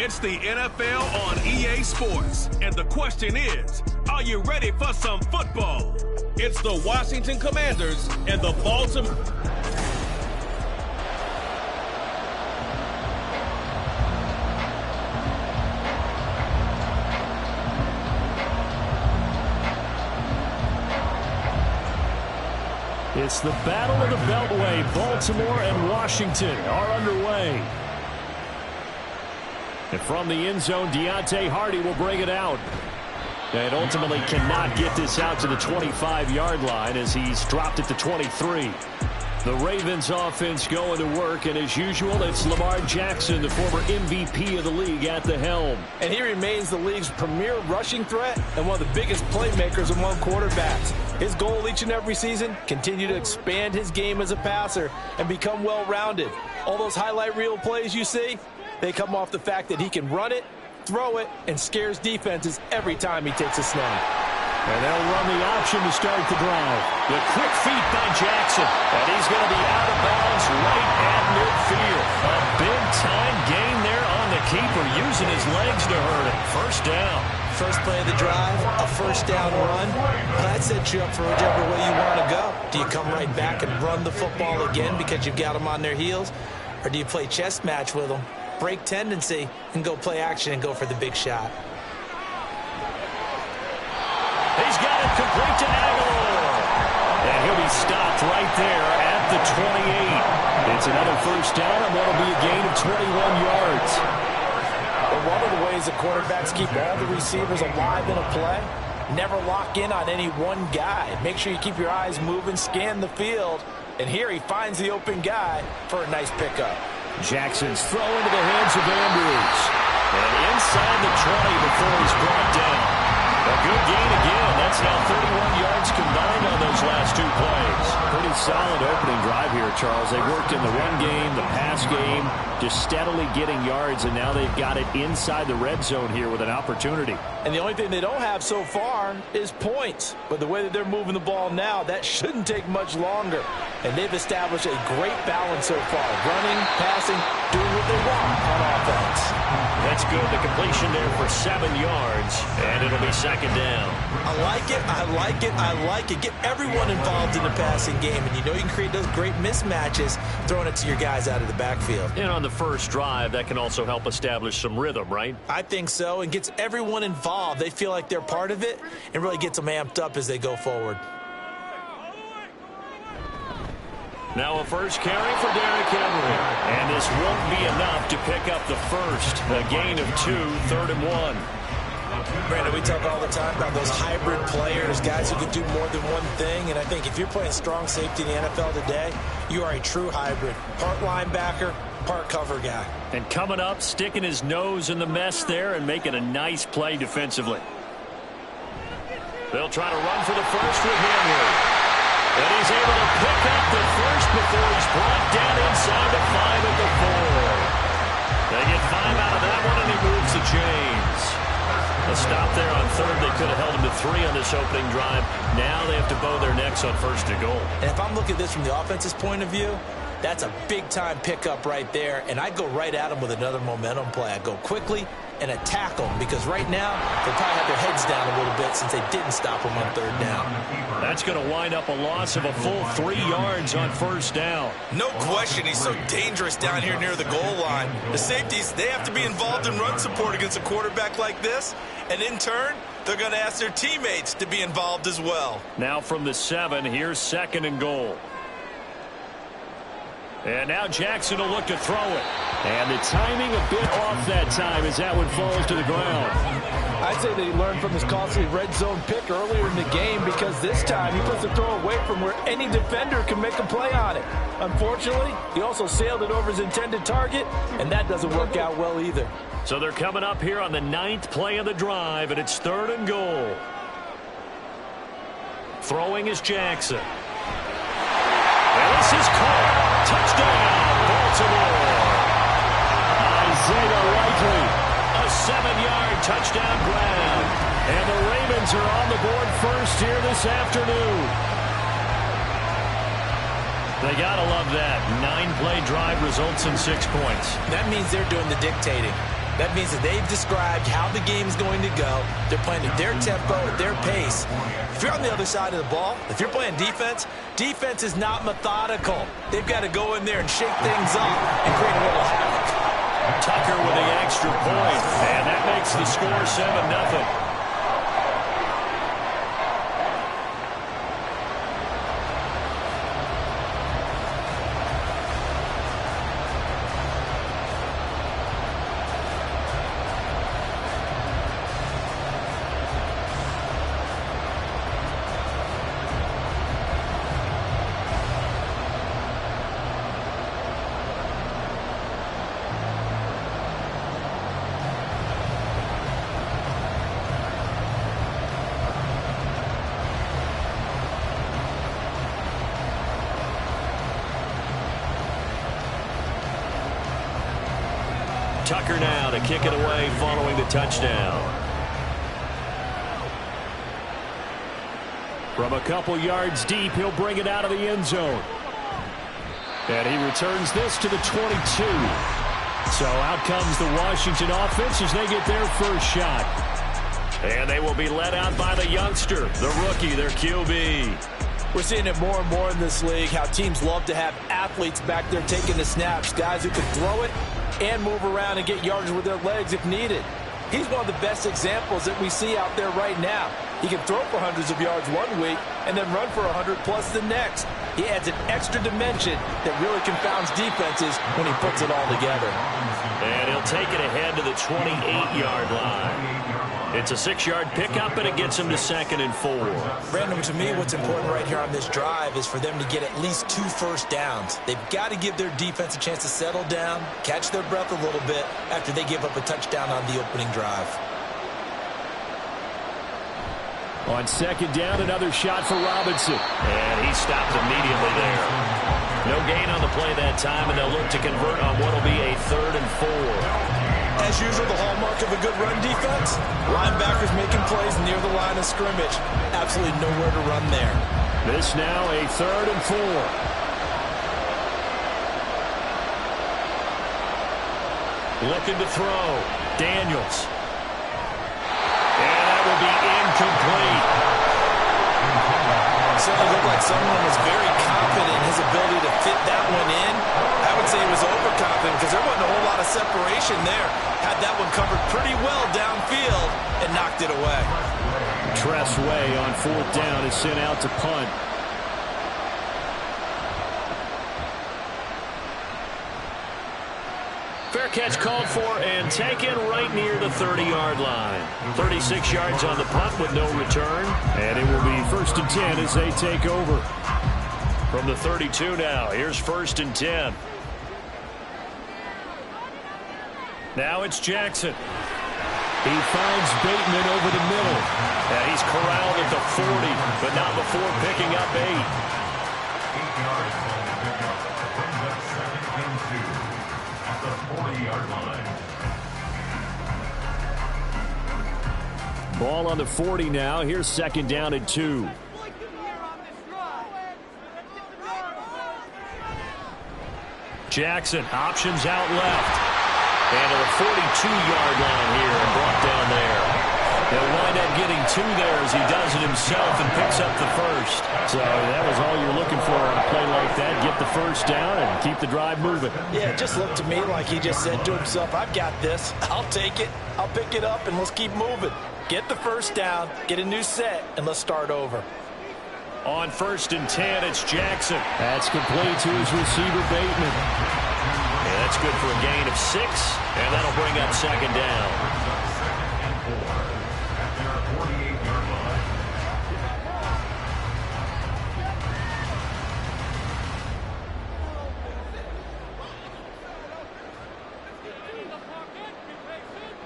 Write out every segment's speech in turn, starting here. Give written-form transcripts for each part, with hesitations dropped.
It's the NFL on EA Sports, and the question is, are you ready for some football? It's the Washington Commanders and the Baltimore... It's the Battle of the Beltway. Baltimore and Washington are underway. And from the end zone, Deontay Hardy will bring it out. And ultimately cannot get this out to the 25-yard line as he's dropped it to 23. The Ravens offense going to work, and as usual, it's Lamar Jackson, the former MVP of the league, at the helm. And he remains the league's premier rushing threat and one of the biggest playmakers among quarterbacks. His goal each and every season, continue to expand his game as a passer and become well-rounded. All those highlight reel plays you see, they come off the fact that he can run it, throw it, and scares defenses every time he takes a snap. And they'll run the option to start the drive. The quick feet by Jackson. And he's going to be out of bounds right at midfield. A big-time gain there on the keeper, using his legs to hurt him. First down. First play of the drive, a first down run. That sets you up for whichever way you want to go. Do you come right back and run the football again because you've got them on their heels? Or do you play chess match with them, break tendency, and go play action and go for the big shot? He's got it complete to Aguilar. And he'll be stopped right there at the 28. It's another first down, and that'll be a gain of 21 yards. Well, one of the ways the quarterbacks keep all the receivers alive in a play, never lock in on any one guy. Make sure you keep your eyes moving, scan the field. And here he finds the open guy for a nice pickup. Jackson's throw into the hands of Andrews. And inside the 20 before he's brought down. A good gain again. That's now 31 yards combined on those last two plays. Pretty solid opening drive here, Charles. They worked in the run game, the pass game, just steadily getting yards, and now they've got it inside the red zone here with an opportunity. And the only thing they don't have so far is points. But the way that they're moving the ball now, that shouldn't take much longer. And they've established a great balance so far. Running, passing, doing what they want on offense. That's good. The completion there for 7 yards, and it'll be second down. I like it. I like it. I like it. Get everyone involved in the passing game, and you know you can create those great mismatches throwing it to your guys out of the backfield. And on the first drive, that can also help establish some rhythm, right? I think so, and gets everyone involved. They feel like they're part of it and really gets them amped up as they go forward. Now a first carry for Derrick Henry. And this won't be enough to pick up the first. A gain of 2, 3rd and 1. Brandon, we talk all the time about those hybrid players, guys who can do more than one thing. And I think if you're playing strong safety in the NFL today, you are a true hybrid. Part linebacker, part cover guy. And coming up, sticking his nose in the mess there and making a nice play defensively. They'll try to run for the first with Henry. And he's able to pick up the first before he's brought down inside the 5 at the 4. They get 5 out of that one, and he moves the chains. A stop there on 3rd. They could have held him to 3 on this opening drive. Now they have to bow their necks on 1st and goal. And if I'm looking at this from the offense's point of view, that's a big-time pickup right there. And I'd go right at him with another momentum play. I'd go quickly and attack them, because right now they probably have their heads down a little bit since they didn't stop them on 3rd down. That's going to wind up a loss of a full 3 yards on 1st down. No question, he's so dangerous down here near the goal line. The safeties, they have to be involved in run support against a quarterback like this, and in turn, they're going to ask their teammates to be involved as well. Now from the 7, here's 2nd and goal. And now Jackson will look to throw it. And the timing a bit off that time as that one falls to the ground. I'd say they learned from his costly red zone pick earlier in the game, because this time he puts the throw away from where any defender can make a play on it. Unfortunately, he also sailed it over his intended target, and that doesn't work out well either. So they're coming up here on the 9th play of the drive, and it's 3rd and goal. Throwing is Jackson. And this is caught. Touchdown, Baltimore. Isaiah Likely, a 7-yard touchdown grab. And the Ravens are on the board first here this afternoon. They got to love that. 9-play drive results in 6 points. That means they're doing the dictating. That means that they've described how the game is going to go. They're playing at their tempo, at their pace. If you're on the other side of the ball, if you're playing defense, defense is not methodical. They've got to go in there and shake things up and create a little havoc. Tucker with the extra point, and that makes the score 7-0. Tucker now to kick it away following the touchdown. From a couple yards deep, he'll bring it out of the end zone. And he returns this to the 22. So out comes the Washington offense as they get their first shot. And they will be led out by the youngster, the rookie, their QB. We're seeing it more and more in this league, how teams love to have athletes back there taking the snaps, guys who can throw it and move around and get yardage with their legs if needed. He's one of the best examples that we see out there right now. He can throw for hundreds of yards one week and then run for 100+ the next. He adds an extra dimension that really confounds defenses when he puts it all together. And he'll take it ahead to the 28-yard line. It's a 6-yard pickup, and it gets him to 2nd and 4. Brandon, to me, what's important right here on this drive is for them to get at least 2 first downs. They've got to give their defense a chance to settle down, catch their breath a little bit after they give up a touchdown on the opening drive. On 2nd down, another shot for Robinson. And he stopped immediately there. No gain on the play that time, and they'll look to convert on what will be a 3rd and 4. As usual, the hallmark of a good run defense, linebackers making plays near the line of scrimmage. Absolutely nowhere to run there. This now a 3rd and 4. Looking to throw. Daniels. And that will be incomplete. Certainly looked like someone was very confident in his ability to fit that one in. I would say he was overconfident because there wasn't a whole lot of separation there. Had that one covered pretty well downfield and knocked it away. Tress Way on 4th down is sent out to punt. Fair catch called for and taken right near the 30-yard line. 36 yards on the punt with no return. And it will be 1st and 10 as they take over. From the 32 now, here's 1st and 10. Now it's Jackson. He finds Bateman over the middle. And he's corralled at the 40, but not before picking up 8. Ball on the 40 now. Here's 2nd down and 2. Jackson options out left. And to the 42-yard line here and brought down there. He'll wind up getting 2 there as he does it himself and picks up the 1st. So that was all you're looking for on a play like that. Get the 1st down and keep the drive moving. Yeah, it just looked to me like he just said to himself, I've got this. I'll take it. I'll pick it up, and let's keep moving. Get the 1st down, get a new set, and let's start over. On 1st and 10, it's Jackson. That's complete to his receiver, Bateman. And that's good for a gain of 6, and that'll bring up 2nd down.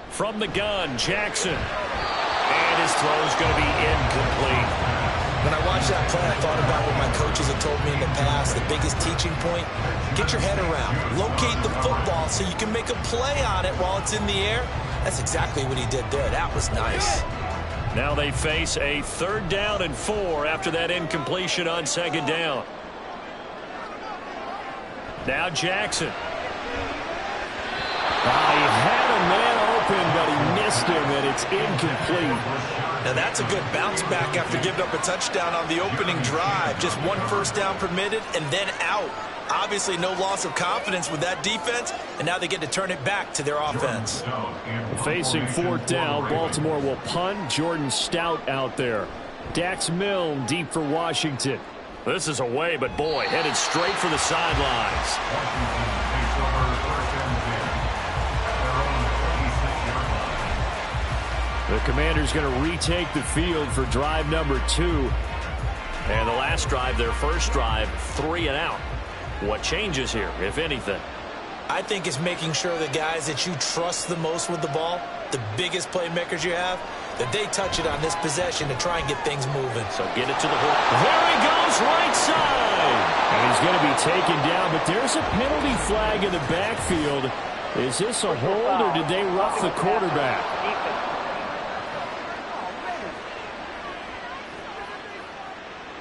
From the gun, Jackson. And his throw's going to be incomplete. When I watched that play, I thought about what my coaches have told me in the past. The biggest teaching point, get your head around. Locate the football so you can make a play on it while it's in the air. That's exactly what he did there. That was nice. Now they face a 3rd down and 4 after that incompletion on 2nd down. Now Jackson. He had a man open, but he missed him, and it's incomplete. Now that's a good bounce back after giving up a touchdown on the opening drive. Just one first down permitted and then out. Obviously no loss of confidence with that defense, and now they get to turn it back to their offense. Facing fourth down, Baltimore will punt. Jordan Stout out there. Dax Milne deep for Washington. This is away, but boy, headed straight for the sidelines. The Commanders going to retake the field for drive number 2. And the last drive, their first drive, 3 and out. What changes here, if anything? I think it's making sure the guys that you trust the most with the ball, the biggest playmakers you have, that they touch it on this possession to try and get things moving. So get it to the hook. There he goes, right side. And he's going to be taken down, but there's a penalty flag in the backfield. Is this a hold, or did they rough the quarterback?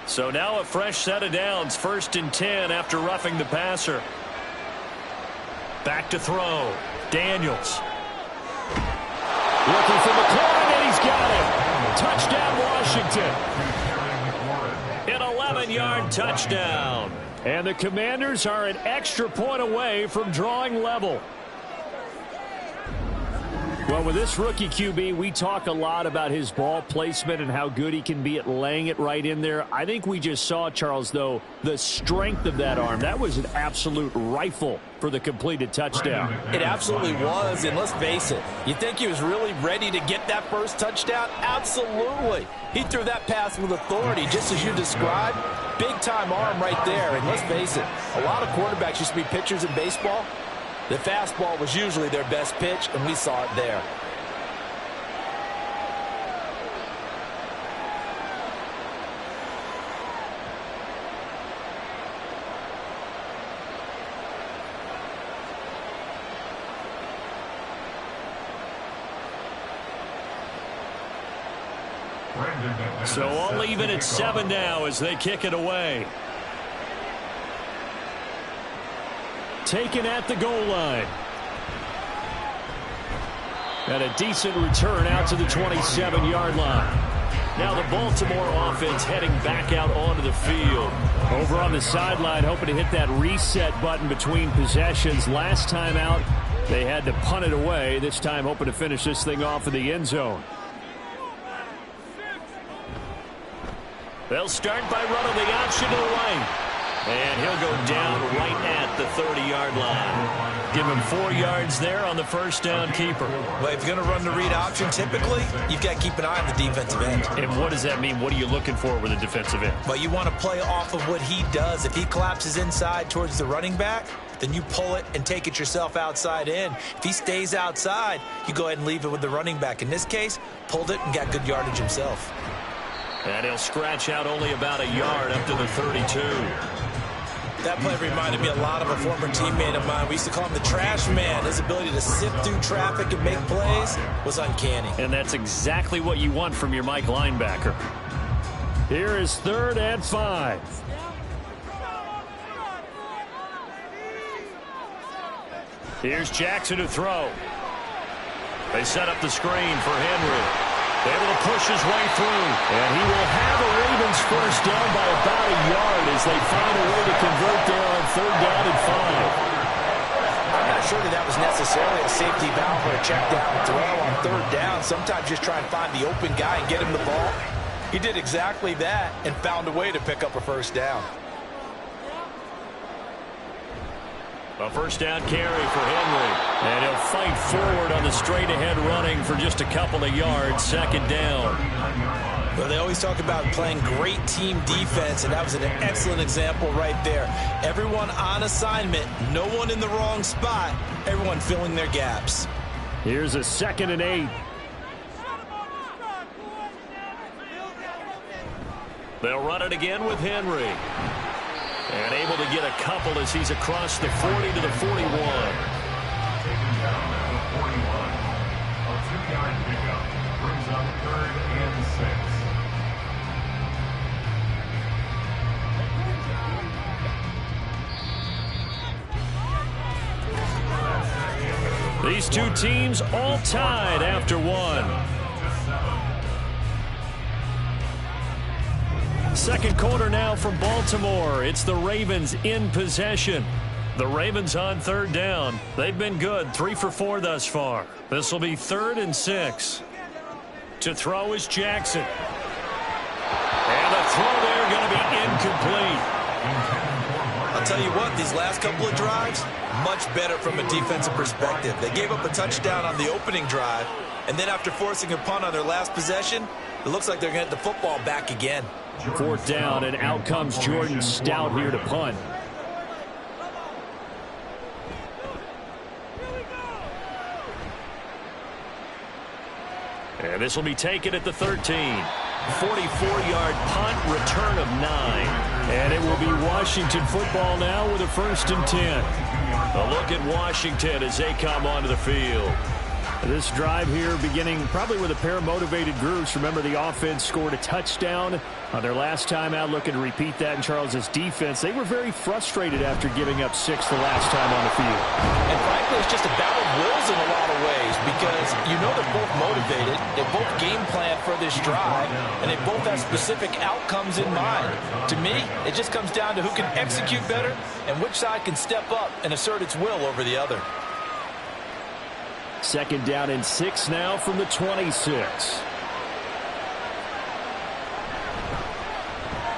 So now a fresh set of downs, 1st and 10 after roughing the passer. Back to throw. Daniels. Looking for McLaurin, and he's got it. Touchdown, Washington. An 11-yard touchdown. And the Commanders are an extra point away from drawing level. Well, with this rookie QB, we talk a lot about his ball placement and how good he can be at laying it right in there. I think we just saw, Charles, though, the strength of that arm. That was an absolute rifle for the completed touchdown. It absolutely was, and let's face it, you think he was really ready to get that first touchdown? Absolutely. He threw that pass with authority, just as you described. Big-time arm right there, and let's face it, a lot of quarterbacks used to be pitchers in baseball. The fastball was usually their best pitch, and we saw it there. So all even at 7 now as they kick it away. Taken at the goal line. And a decent return out to the 27-yard line. Now the Baltimore offense heading back out onto the field. Over on the sideline, hoping to hit that reset button between possessions. Last time out, they had to punt it away. This time hoping to finish this thing off in the end zone. They'll start by running the option to the right. And he'll go down right at the 30-yard line. Give him 4 yards there on the first down keeper. Well, if you're going to run the read option, typically, you've got to keep an eye on the defensive end. And what does that mean? What are you looking for with a defensive end? Well, you want to play off of what he does. If he collapses inside towards the running back, then you pull it and take it yourself outside in. If he stays outside, you go ahead and leave it with the running back. In this case, pulled it and got good yardage himself. And he'll scratch out only about a yard up to the 32. That play reminded me a lot of a former teammate of mine. We used to call him the trash man. His ability to sift through traffic and make plays was uncanny. And that's exactly what you want from your Mike linebacker. Here is 3rd and 5. Here's Jackson to throw. They set up the screen for Henry. Able to push his way through. And he will have a Ravens first down by about a yard as they find a way to convert there on 3rd down and 5. I'm not sure that was necessarily a safety valve or a check down throw on 3rd down. Sometimes just try and find the open guy and get him the ball. He did exactly that and found a way to pick up a first down. A first down carry for Henry. And he'll fight forward on the straight-ahead running for just a couple of yards. 2nd down. Well, they always talk about playing great team defense, and that was an excellent example right there. Everyone on assignment, no one in the wrong spot, everyone filling their gaps. Here's a 2nd and 8. They'll run it again with Henry. And able to get a couple as he's across the 40 to the 41. These two teams all tied after one. Second quarter now from Baltimore. It's the Ravens in possession. The Ravens on third down. They've been good, 3 for 4 thus far. This will be 3rd and 6. To throw is Jackson. And the throw there going to be incomplete. I'll tell you what, these last couple of drives, much better from a defensive perspective. They gave up a touchdown on the opening drive, and then after forcing a punt on their last possession, it looks like they're going to get the football back again. 4th down, and out comes Jordan Stout here to punt. And this will be taken at the 13. 44-yard punt, return of 9. And it will be Washington football now with a 1st and 10. A look at Washington as they come onto the field. This drive here beginning probably with a pair of motivated groups. Remember, the offense scored a touchdown on their last time out. Looking to repeat that in Charles's defense. They were very frustrated after giving up 6 the last time on the field. And frankly, it's just a battle of wills in a lot of ways because you know they're both motivated. They both game plan for this drive, and they both have specific outcomes in mind. To me, it just comes down to who can execute better and which side can step up and assert its will over the other. 2nd down and 6 now from the 26.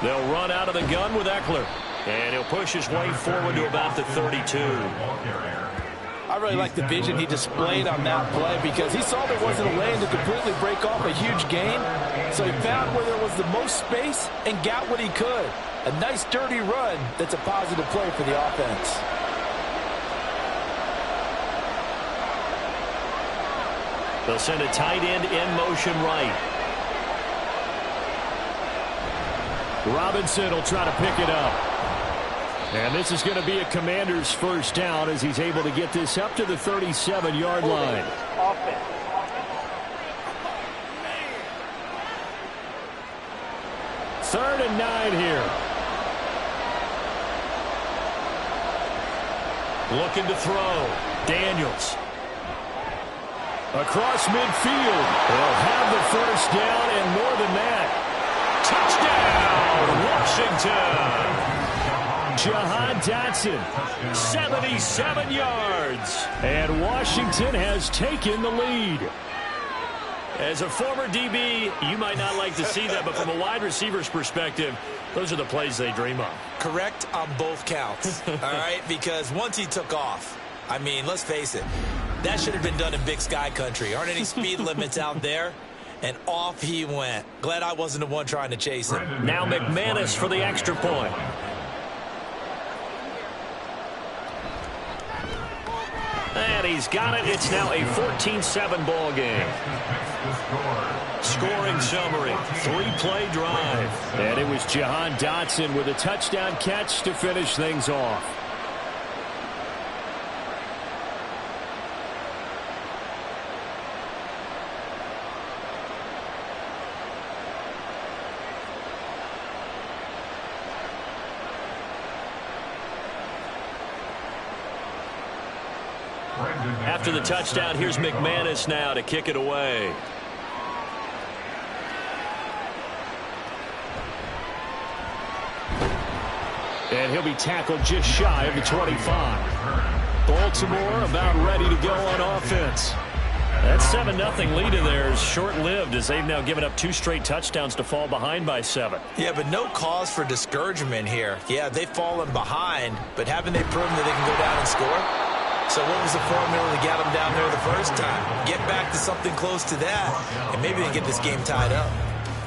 They'll run out of the gun with Eckler. And he'll push his way forward to about the 32. I really like the vision he displayed on that play because he saw there wasn't a lane to completely break off a huge gain. So he found where there was the most space and got what he could. A nice dirty run that's a positive play for the offense. They'll send a tight end in motion right. Robinson will try to pick it up. And this is going to be a Commander's 1st down as he's able to get this up to the 37-yard line. 3rd and 9 here. Looking to throw. Daniels. Across midfield. They'll have the 1st down and more than that. Touchdown, Washington. Jahan Dotson, 77 yards. And Washington has taken the lead. As a former DB, you might not like to see that, but from a wide receiver's perspective, those are the plays they dream of. Correct on both counts, all right? Because once he took off, I mean, let's face it, that should have been done in Big Sky Country. Aren't any speed limits out there? And off he went. Glad I wasn't the one trying to chase him. Now McManus for the extra point. And he's got it. It's now a 14-7 ball game. Scoring summary, 3-play drive. And it was Jahan Dotson with a touchdown catch to finish things off. After the touchdown, here's McManus now to kick it away. And he'll be tackled just shy of the 25. Baltimore about ready to go on offense. That 7-0 lead of theirs short-lived as they've now given up 2 straight touchdowns to fall behind by 7. Yeah, but no cause for discouragement here. Yeah, they've fallen behind, but haven't they proven that they can go down and score? So what was the formula to get them down there the first time? Get back to something close to that, and maybe they get this game tied up.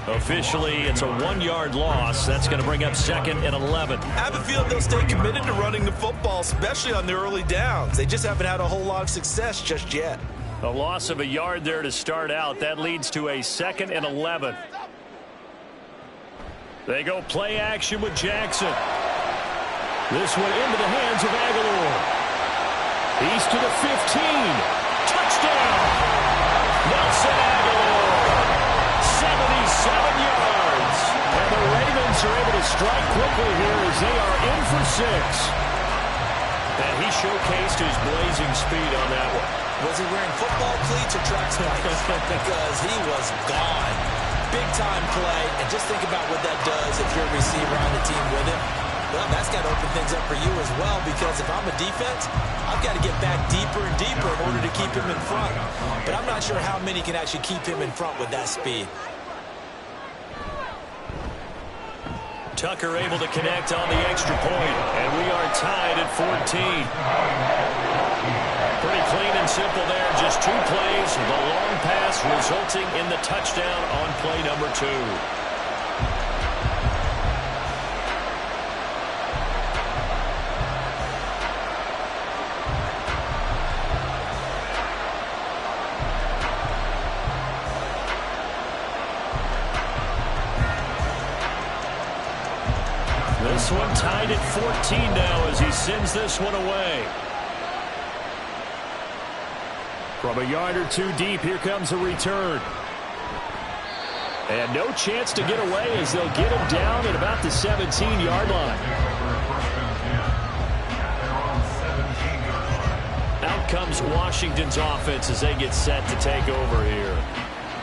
Officially, it's a 1-yard loss. That's going to bring up 2nd and 11. I have a feeling they'll stay committed to running the football, especially on their early downs. They just haven't had a whole lot of success just yet. A loss of a yard there to start out. That leads to a 2nd and 11. They go play action with Jackson. This one into the hands of Aguilar. He's to the 15. Touchdown! Nelson Aguilar. 77 yards. And the Ravens are able to strike quickly here as they are in for 6. And he showcased his blazing speed on that one. Was he wearing football cleats or track spikes? Because he was gone. Big-time play, and just think about what that does if you're a receiver on the team with him. Well, that's got to open things up for you as well, because if I'm a defense, I've got to get back deeper and deeper in order to keep him in front. But I'm not sure how many can actually keep him in front with that speed. Tucker able to connect on the extra point, and we are tied at 14. Pretty clean and simple there, just 2 plays. The long pass resulting in the touchdown on play number 2. This one tied at 14 now as he sends this one away. From a yard or 2 deep, here comes a return. And no chance to get away as they'll get him down at about the 17-yard line. Out comes Washington's offense as they get set to take over here.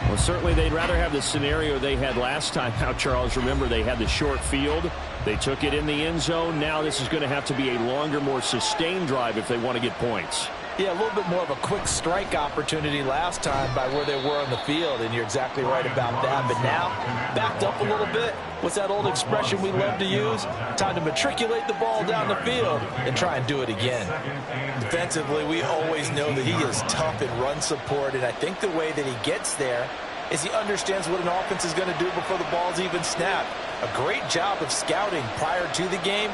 Well, certainly they'd rather have the scenario they had last time out, Charles. Remember, they had the short field. They took it in the end zone. Now this is going to have to be a longer, more sustained drive if they want to get points. Yeah, a little bit more of a quick strike opportunity last time by where they were on the field, and you're exactly right about that. But now, backed up a little bit. What's that old expression we love to use? Time to matriculate the ball down the field and try and do it again. Defensively, we always know that he is tough in run support, and I think the way that he gets there is he understands what an offense is going to do before the ball's even snapped. A great job of scouting prior to the game,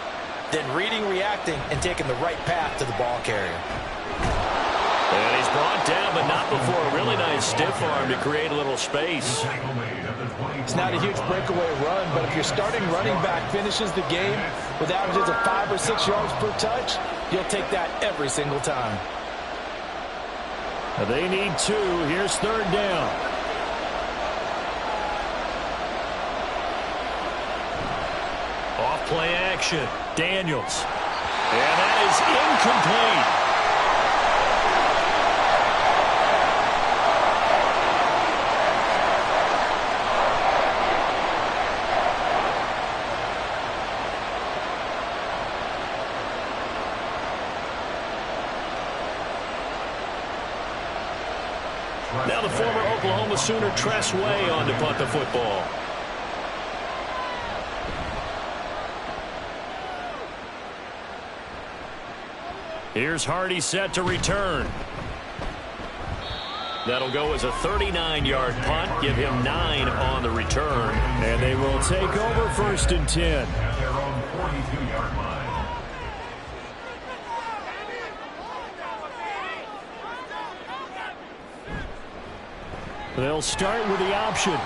then reading, reacting, and taking the right path to the ball carrier. And he's brought down, but not before a really nice stiff arm to create a little space. It's not a huge breakaway run, but if your starting running back finishes the game with averages of 5 or 6 yards per touch, you'll take that every single time. They need 2. Here's 3rd down. Off play action. Daniels. And that is incomplete. Now the former Oklahoma Sooner Tress Way on to punt the football. Here's Hardy set to return. That'll go as a 39-yard punt, give him 9 on the return. And they will take over 1st and 10. At their own 42-yard line. They'll start with the option.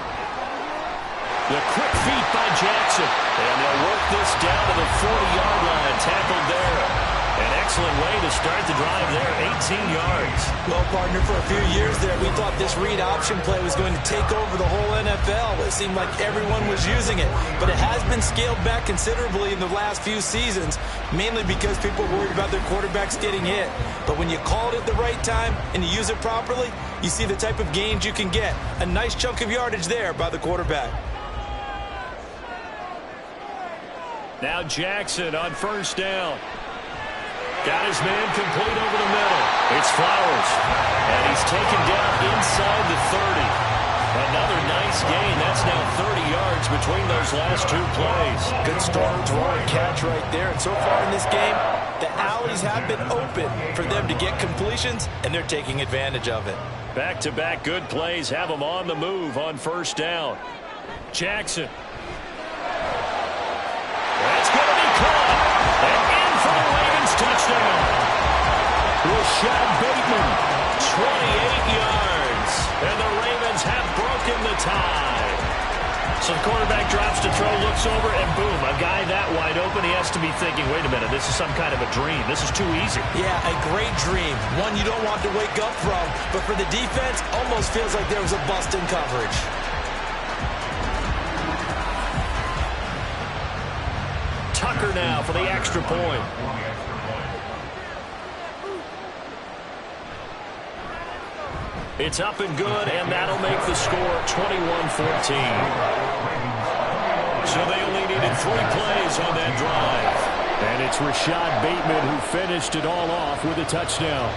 The quick feet by Jackson. And they'll work this down to the 40-yard line. Tackled there. An excellent way to start the drive there. 18 yards. Well, partner, for a few years there, we thought this read option play was going to take over the whole NFL. It seemed like everyone was using it. But it has been scaled back considerably in the last few seasons, mainly because people are worried about their quarterbacks getting hit. But when you call it at the right time and you use it properly, you see the type of gains you can get. A nice chunk of yardage there by the quarterback. Now Jackson on 1st down. Got his man complete over the middle. It's Flowers. And he's taken down inside the 30. Another nice gain. That's now 30 yards between those last 2 plays. Good strong draw and catch right there. And so far in this game, the alleys have been open for them to get completions, and they're taking advantage of it. Back-to-back good plays have them on the move on 1st down. Jackson. That's going to be caught. And in for the Ravens touchdown. Rashad Bateman. 28 yards. And the Ravens have broken the tie. So the quarterback drops to throw, looks over, and boom, a guy that wide open, he has to be thinking, wait a minute, this is some kind of a dream. This is too easy. Yeah, a great dream. One you don't want to wake up from. But for the defense, almost feels like there was a bust in coverage. Tucker now for the extra point. It's up and good, and that'll make the score 21-14. So they only needed 3 plays on that drive. And it's Rashad Bateman who finished it all off with a touchdown.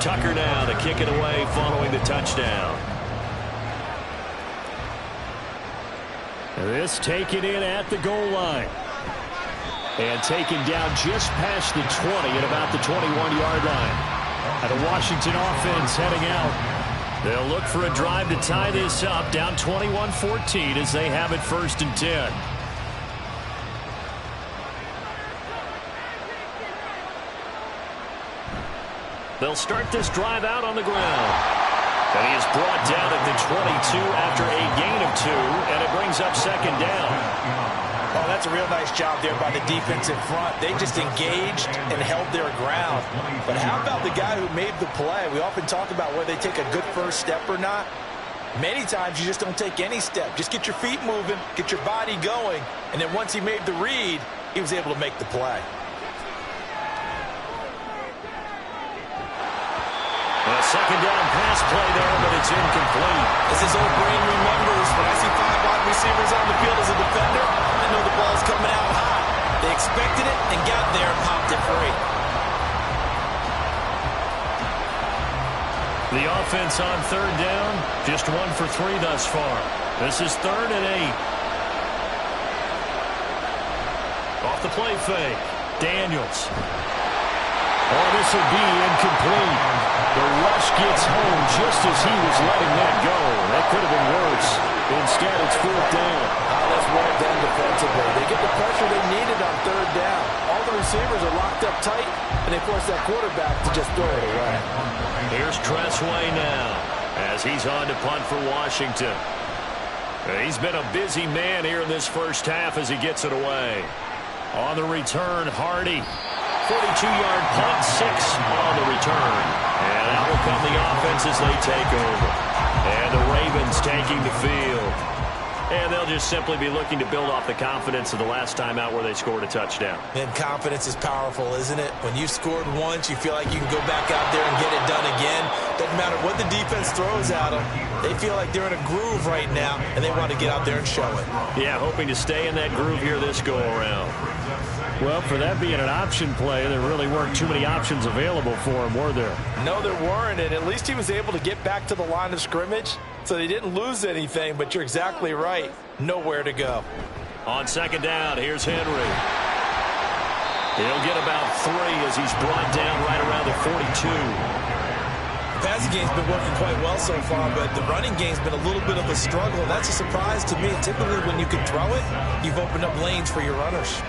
Tucker now to kick it away following the touchdown. This taken in at the goal line. And taken down just past the 20 at about the 21-yard line. And the Washington offense heading out. They'll look for a drive to tie this up, down 21-14 as they have it 1st and 10. They'll start this drive out on the ground. And he is brought down at the 22 after a gain of 2, and it brings up 2nd down. Oh, that's a real nice job there by the defense in front. They just engaged and held their ground. But how about the guy who made the play? We often talk about whether they take a good first step or not. Many times you just don't take any step. Just get your feet moving, get your body going, and then once he made the read, he was able to make the play. A 2nd down pass play there, but it's incomplete. As his old brain remembers, when I see 5 wide receivers on the field as a defender, I know the ball's coming out high. They expected it and got there and popped it free. The offense on 3rd down, just 1 for 3 thus far. This is 3rd and 8. Off the play fake, Daniels. Oh, this will be incomplete. The rush gets home just as he was letting that go. That could have been worse. Instead, it's 4th down. Oh, that's well done defensively. They get the pressure they needed on 3rd down. All the receivers are locked up tight, and they force that quarterback to just throw it away. Here's Tressway now as he's on to punt for Washington. He's been a busy man here in this first half as he gets it away. On the return, Hardy. 42-yard punt, 6 on the return. And out will come the offense as they take over. And the Ravens taking the field. And they'll just simply be looking to build off the confidence of the last time out where they scored a touchdown. And confidence is powerful, isn't it? When you scored once, you feel like you can go back out there and get it done again. Doesn't matter what the defense throws at them. They feel like they're in a groove right now, and they want to get out there and show it. Yeah, hoping to stay in that groove here this go-around. Well, for that being an option play, there really weren't too many options available for him, were there? No, there weren't, and at least he was able to get back to the line of scrimmage, so they didn't lose anything, but you're exactly right. Nowhere to go. On 2nd down, here's Henry. He'll get about 3 as he's brought down right around the 42. The passing game's been working quite well so far, but the running game's been a little bit of a struggle. That's a surprise to me. Typically, when you can throw it, you've opened up lanes for your runners.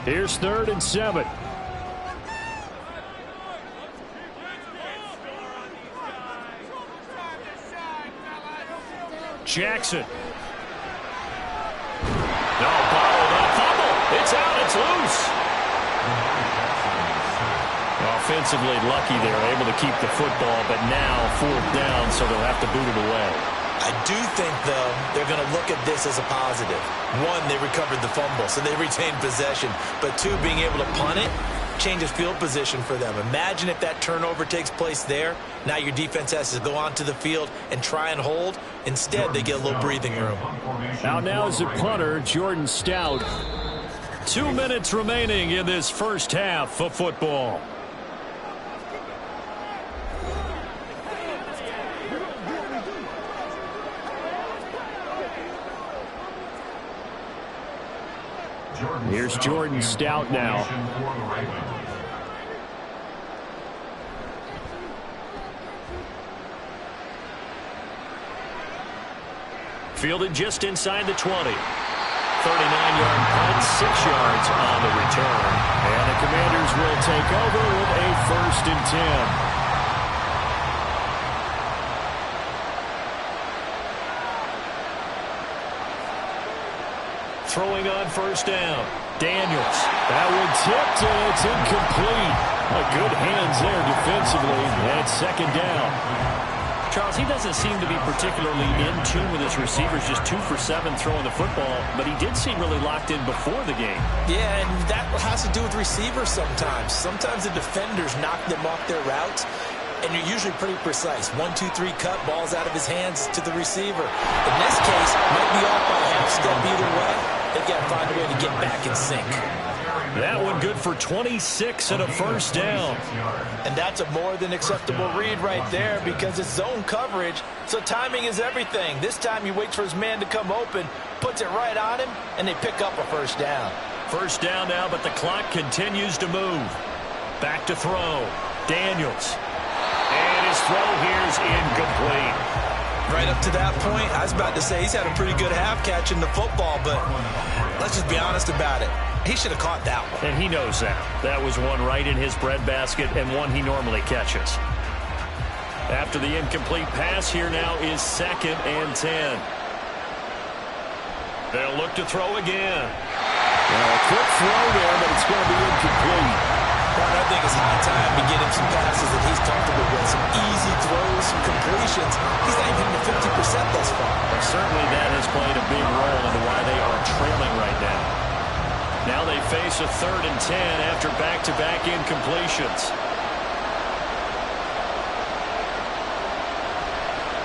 Here's 3rd and 7. Jackson. No, bottled up. Fumble. It's out. It's loose. Offensively lucky they're able to keep the football, but now 4th down, so they'll have to boot it away. I do think, though, they're going to look at this as a positive. 1, they recovered the fumble, so they retained possession. But 2, being able to punt it changes field position for them. Imagine if that turnover takes place there. Now your defense has to go onto the field and try and hold. Instead, they get a little breathing room. Out now is the punter, Jordan Stout. 2 minutes remaining in this first half of football. Here's Jordan Stout now. Fielded just inside the 20. 39-yard punt, 6 yards on the return. And the Commanders will take over with a 1st and 10. throwing on first down. Daniels. That one tipped, and it's incomplete. Good hands there defensively, and it's second down. Charles, he doesn't seem to be particularly in tune with his receivers, just 2 for 7 throwing the football, but he did seem really locked in before the game. Yeah, and that has to do with receivers sometimes. Sometimes the defenders knock them off their routes, and you're usually pretty precise. 1, 2, 3 cut, balls out of his hands to the receiver. In this case, might be off by a half step either way. They've got to find a way to get back in sync. That one good for 26 and a first down. And that's a more than acceptable read right there because it's zone coverage, so timing is everything. This time he waits for his man to come open, puts it right on him, and they pick up a first down. First down now, but the clock continues to move. Back to throw. Daniels. And his throw here is incomplete. Right up to that point, I was about to say he's had a pretty good half catching the football, but let's just be honest about it. He should have caught that one. And he knows that. That was one right in his breadbasket and one he normally catches. After the incomplete pass, here now is 2nd and 10. They'll look to throw again. Well, a quick throw there, but it's going to be incomplete. Well, I think it's high time to get him some passes that he's comfortable with. Some easy throws, some completions. He's not even hitting the 50% thus far. But certainly that has played a big role into why they are trailing right now. Now they face a 3rd and 10 after back-to-back incompletions.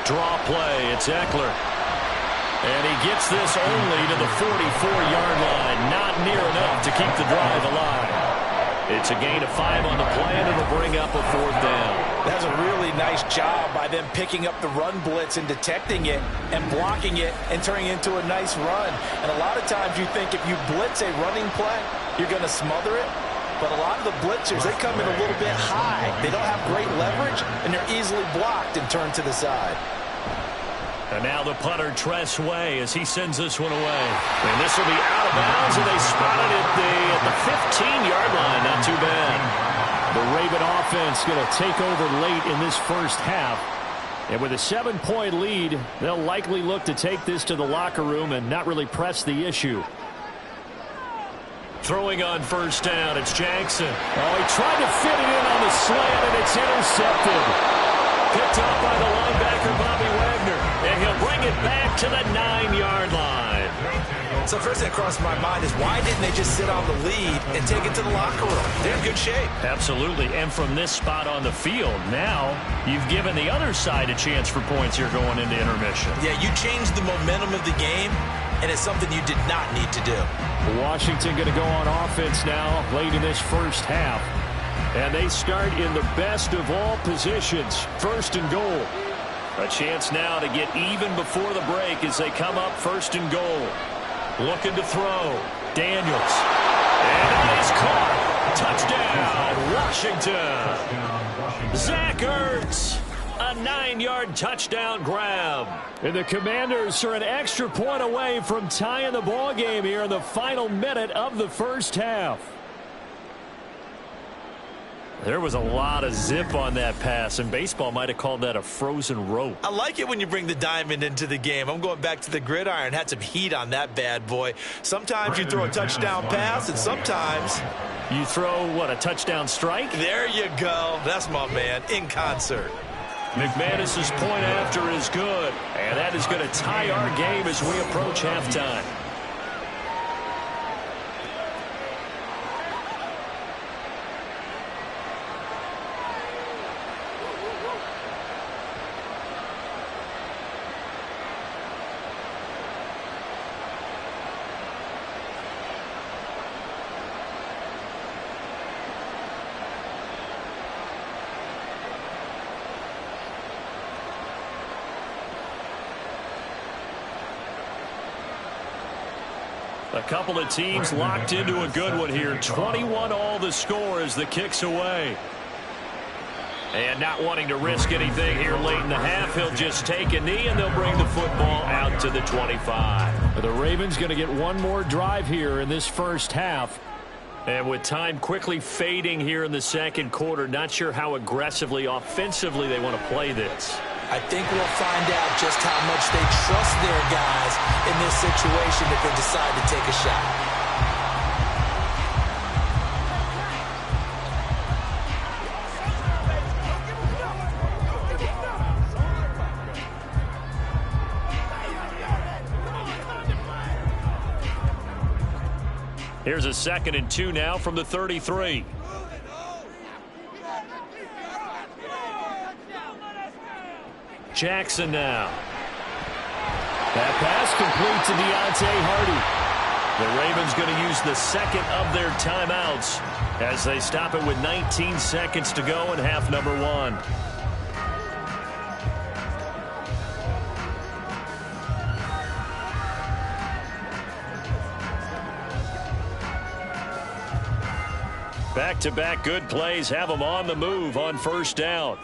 Draw play. It's Eckler. And he gets this only to the 44-yard line. Not near enough to keep the drive alive. It's a gain of 5 on the play, and it'll bring up a 4th down. That's a really nice job by them picking up the run blitz and detecting it and blocking it and turning it into a nice run. And a lot of times you think if you blitz a running play, you're going to smother it. But a lot of the blitzers, they come in a little bit high. They don't have great leverage, and they're easily blocked and turned to the side. And now the punter, Tress Way, as he sends this one away. And this will be out of bounds, and they spotted it at the 15-yard line. Not too bad. The Raven offense going to take over late in this first half. And with a 7-point lead, they'll likely look to take this to the locker room and not really press the issue. Throwing on first down, it's Jackson. Oh, he tried to fit it in on the slant, and it's intercepted. Picked up by the linebacker, Bobby Wagner. And he'll bring it back to the 9-yard line. So first thing that crossed my mind is why didn't they just sit on the lead and take it to the locker room? They're in good shape. Absolutely. And from this spot on the field, now you've given the other side a chance for points here going into intermission. Yeah, you changed the momentum of the game, and it's something you did not need to do. Washington going to go on offense now late in this first half. And they start in the best of all positions, 1st and goal. A chance now to get even before the break as they come up 1st and goal. Looking to throw. Daniels. And that is caught. Touchdown, Washington. Zach Ertz. A 9-yard touchdown grab. And the Commanders are an extra point away from tying the ball game here in the final minute of the first half. There was a lot of zip on that pass, and baseball might have called that a frozen rope. I like it when you bring the diamond into the game. I'm going back to the gridiron. Had some heat on that bad boy. Sometimes you throw a touchdown pass, and sometimes you throw, what, a touchdown strike? There you go. That's my man, in concert. McManus's point after is good, and that is going to tie our game as we approach halftime. A couple of teams locked into a good one here. 21 all the score as the kick's away. And not wanting to risk anything here late in the half, he'll just take a knee and they'll bring the football out to the 25. The Ravens going to get one more drive here in this first half. And with time quickly fading here in the second quarter, not sure how aggressively, offensively they want to play this. I think we'll find out just how much they trust their guys in this situation if they decide to take a shot. Here's a 2nd and 2 now from the 33. Jackson now. That pass complete to Deontay Hardy. The Ravens going to use the 2nd of their timeouts as they stop it with 19 seconds to go in half number 1. Back-to-back good plays have them on the move on 1st down.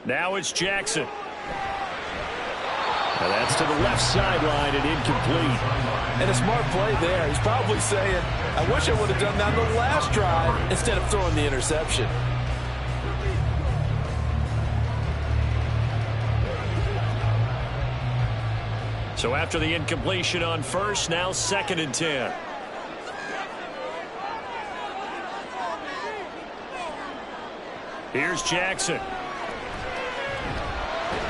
Now it's Jackson. Now that's to the left sideline and incomplete. And a smart play there. He's probably saying, I wish I would have done that on the last drive instead of throwing the interception. So after the incompletion on 1st, now 2nd and 10. Here's Jackson.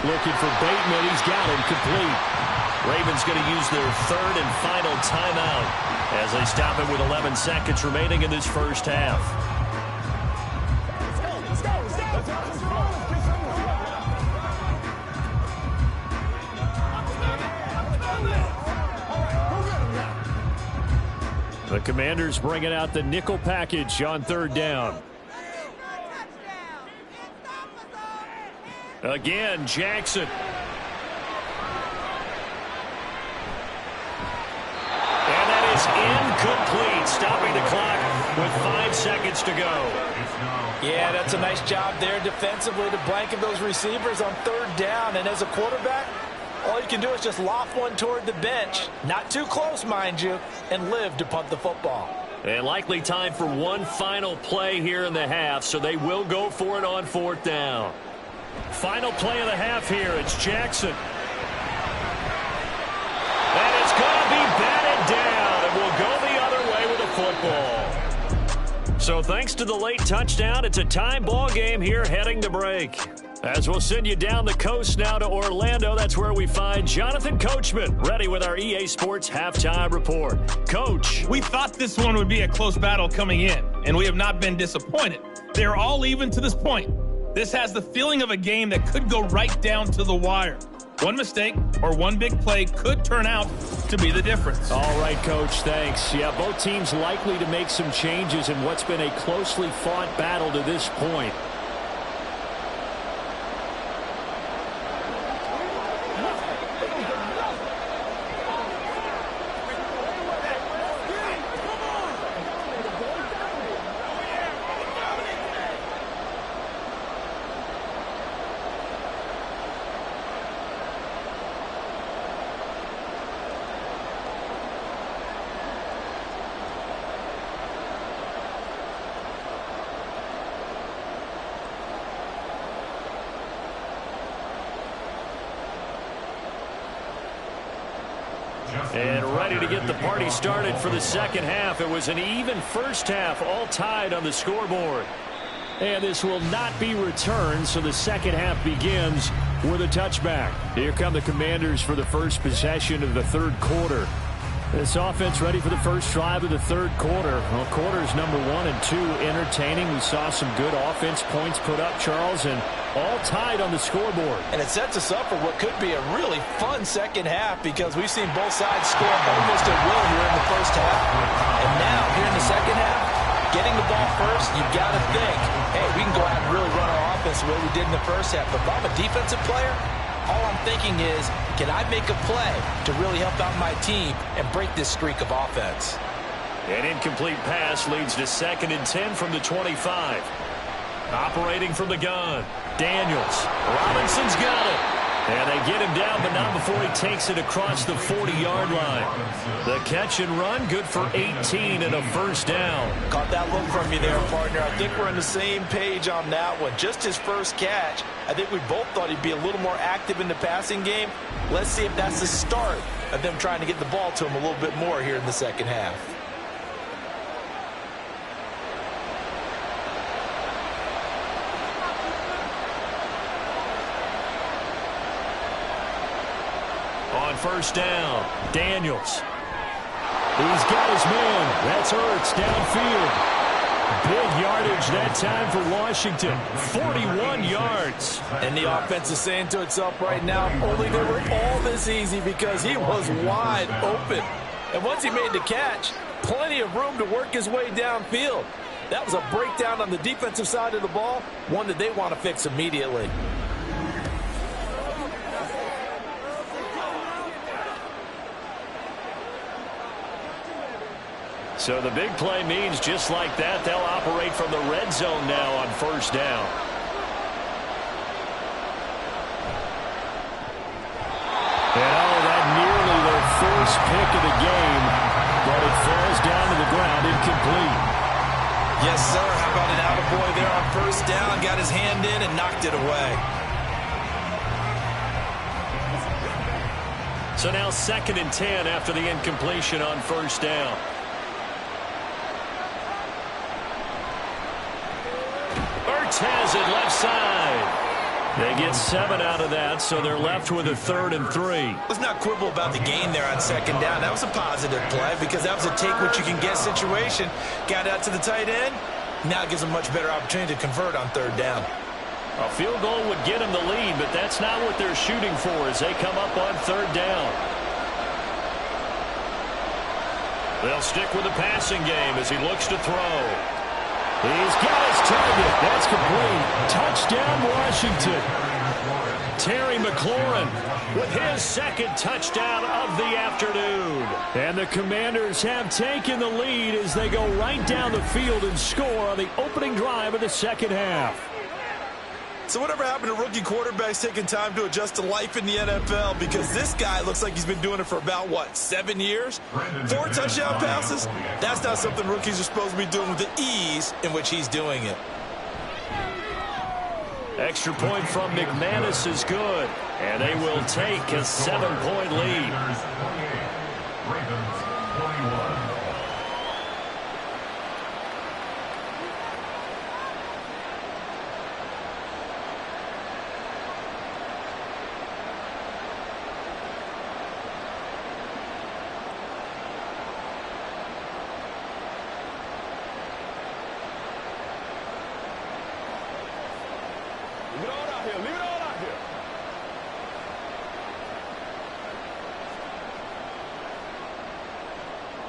Looking for Bateman. He's got him complete. Ravens going to use their 3rd and final timeout as they stop it with 11 seconds remaining in this 1st half. The Commanders bringing out the nickel package on 3rd down. Again, Jackson. And that is incomplete, stopping the clock with 5 seconds to go. Yeah, that's a nice job there defensively to blanket those receivers on 3rd down. And as a quarterback, all you can do is just loft one toward the bench. Not too close, mind you, and live to punt the football. And likely time for one final play here in the half, so they will go for it on 4th down. Final play of the half here. It's Jackson. And it's going to be batted down, and we'll go the other way with the football. So thanks to the late touchdown, it's a tie ball game here heading to break. As we'll send you down the coast now to Orlando, that's where we find Jonathan Coachman ready with our EA Sports Halftime Report. Coach. We thought this one would be a close battle coming in, and we have not been disappointed. They're all even to this point. This has the feeling of a game that could go right down to the wire. One mistake or one big play could turn out to be the difference. All right, Coach, thanks. Yeah, both teams likely to make some changes in what's been a closely fought battle to this point. And ready to get the party started for the second half. It was an even first half, all tied on the scoreboard. And this will not be returned, so the second half begins with a touchback. Here come the Commanders for the first possession of the third quarter. This offense ready for the first drive of the third quarter. Well, quarters number 1 and 2 entertaining. We saw some good offense points put up, Charles, and all tied on the scoreboard. And it sets us up for what could be a really fun second half because we've seen both sides score almost at will here in the first half. And now, here in the second half, getting the ball first, you've got to think, hey, we can go out and really run our offense the way we did in the first half. But if I'm a defensive player, all I'm thinking is, can I make a play to really help out my team and break this streak of offense? An incomplete pass leads to 2nd and 10 from the 25. Operating from the gun, Daniels. Robinson's got it. And they get him down, but not before he takes it across the 40-yard line. The catch and run, good for 18 and a first down. Caught that look from you there, partner. I think we're on the same page on that one. Just his first catch. I think we both thought he'd be a little more active in the passing game. Let's see if that's the start of them trying to get the ball to him a little bit more here in the second half. On first down, Daniels. He's got his man. That's Ertz downfield. Big yardage that time for Washington. 41 yards. And the offense is saying to itself right now, only they were all this easy because he was wide open. And once he made the catch, plenty of room to work his way downfield. That was a breakdown on the defensive side of the ball, one that they want to fix immediately. So the big play means just like that, they'll operate from the red zone now on first down. And that nearly their first pick of the game, but it falls down to the ground incomplete. Yes, sir. How about an attaboy there on first down? Got his hand in and knocked it away. So now 2nd and 10 after the incompletion on first down. Has it left side. They get 7 out of that, so they're left with a 3rd and 3. Let's not quibble about the gain there on 2nd down. That was a positive play because that was a take-what-you-can-get situation. Got out to the tight end. Now it gives them much better opportunity to convert on 3rd down. A field goal would get them the lead, but that's not what they're shooting for as they come up on 3rd down. They'll stick with the passing game as he looks to throw. He's got his target. That's complete. Touchdown, Washington. Terry McLaurin with his 2nd touchdown of the afternoon. And the Commanders have taken the lead as they go right down the field and score on the opening drive of the second half. So whatever happened to rookie quarterbacks taking time to adjust to life in the NFL? Because this guy looks like he's been doing it for about, 7 years? 4 touchdown passes? That's not something rookies are supposed to be doing with the ease in which he's doing it. Extra point from McManus is good. And they will take a 7-point lead. Ravens 21.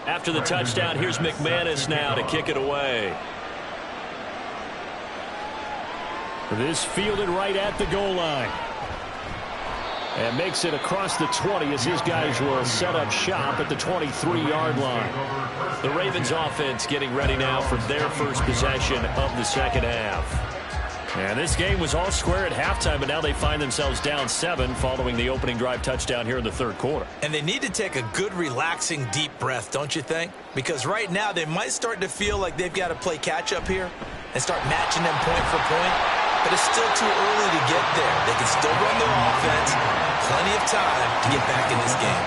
After the touchdown, here's McManus now to kick it away. This fielded right at the goal line. And makes it across the 20 as his guys will set up shop at the 23-yard line. The Ravens offense getting ready now for their first possession of the second half. And this game was all square at halftime, but now they find themselves down 7 following the opening drive touchdown here in the third quarter. And they need to take a good, relaxing, deep breath, don't you think? Because right now they might start to feel like they've got to play catch-up here and start matching them point for point. But it's still too early to get there. They can still run their offense. Plenty of time to get back in this game.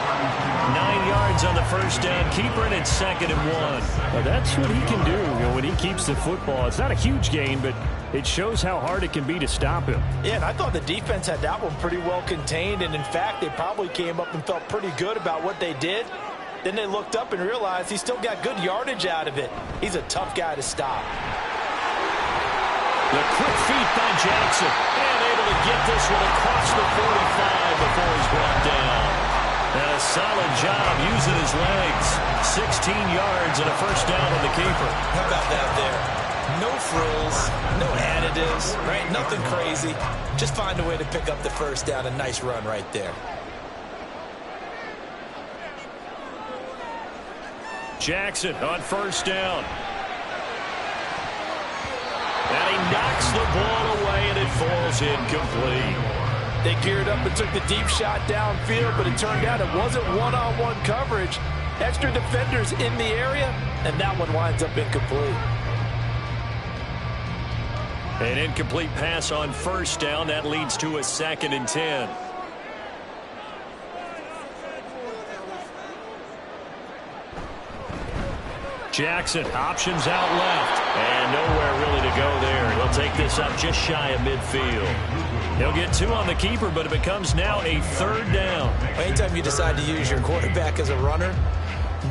9 yards on the first down. Keeper, and it's 2nd and 1. Well, that's what he can do, when he keeps the football. It's not a huge gain, but it shows how hard it can be to stop him. Yeah, and I thought the defense had that one pretty well contained, and in fact, they probably came up and felt pretty good about what they did. Then they looked up and realized he still got good yardage out of it. He's a tough guy to stop. The quick feet by Jackson, and able to get this one across the 45 before he's brought down. And a solid job using his legs. 16 yards and a first down on the keeper. How about that there? No frills, no additives, right? Nothing crazy. Just find a way to pick up the first down. A nice run right there. Jackson on first down. And he knocks the ball away, and it falls incomplete. They geared up and took the deep shot downfield, but it turned out it wasn't one-on-one coverage. Extra defenders in the area, and that one winds up incomplete. An incomplete pass on first down. That leads to a 2nd and 10. Jackson options out left. And nowhere really to go there. He'll take this up just shy of midfield. He'll get 2 on the keeper, but it becomes now a 3rd down. Anytime you decide to use your quarterback as a runner,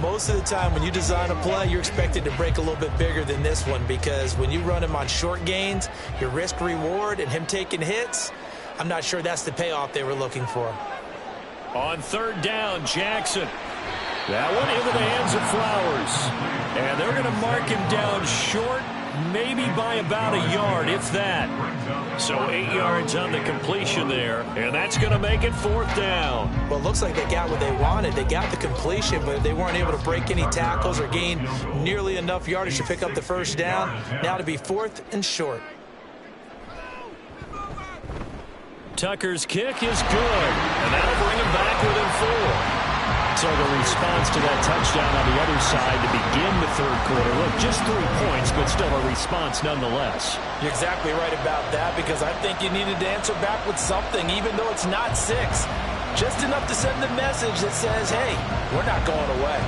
most of the time when you design a play, you're expected to break a little bit bigger than this one, because when you run him on short gains, your risk-reward and him taking hits, I'm not sure that's the payoff they were looking for. On 3rd down, Jackson. That one into the hands of Flowers. And they're going to mark him down short, maybe by about a yard, if that. So 8 yards on the completion there, and that's going to make it 4th down. Well, it looks like they got what they wanted. They got the completion, but they weren't able to break any tackles or gain nearly enough yardage to pick up the 1st down. Now to be 4th and short. Tucker's kick is good, and that'll bring him back within 4. So the response to that touchdown on the other side to begin the 3rd quarter. Look, just 3 points, but still a response nonetheless. You're exactly right about that, because I think you needed to answer back with something, even though it's not 6. Just enough to send the message that says, hey, we're not going away.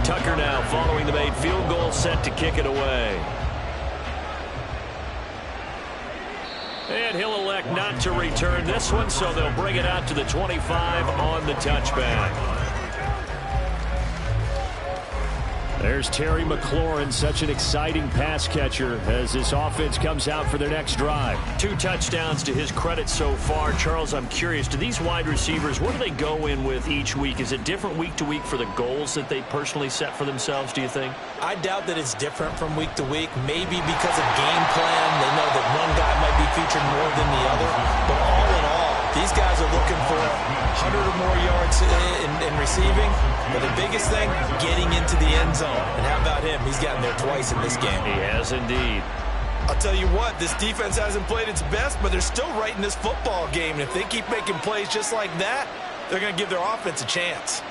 Tucker now following the made field goal, set to kick it away. And he'll elect not to return this one, so they'll bring it out to the 25 on the touchback. There's Terry McLaurin, such an exciting pass catcher as this offense comes out for their next drive. 2 touchdowns to his credit so far. Charles, I'm curious, do these wide receivers, what do they go in with each week? Is it different week to week for the goals that they personally set for themselves, do you think? I doubt that it's different from week to week, maybe because of game plan. They know that one guy might be featured more than the other. But all in all, these guys are looking for 100 or more yards in receiving. But the biggest thing, getting into the end zone. And how about him? He's gotten there twice in this game. He has indeed. I'll tell you what, this defense hasn't played its best, but they're still right in this football game. And if they keep making plays just like that, they're going to give their offense a chance.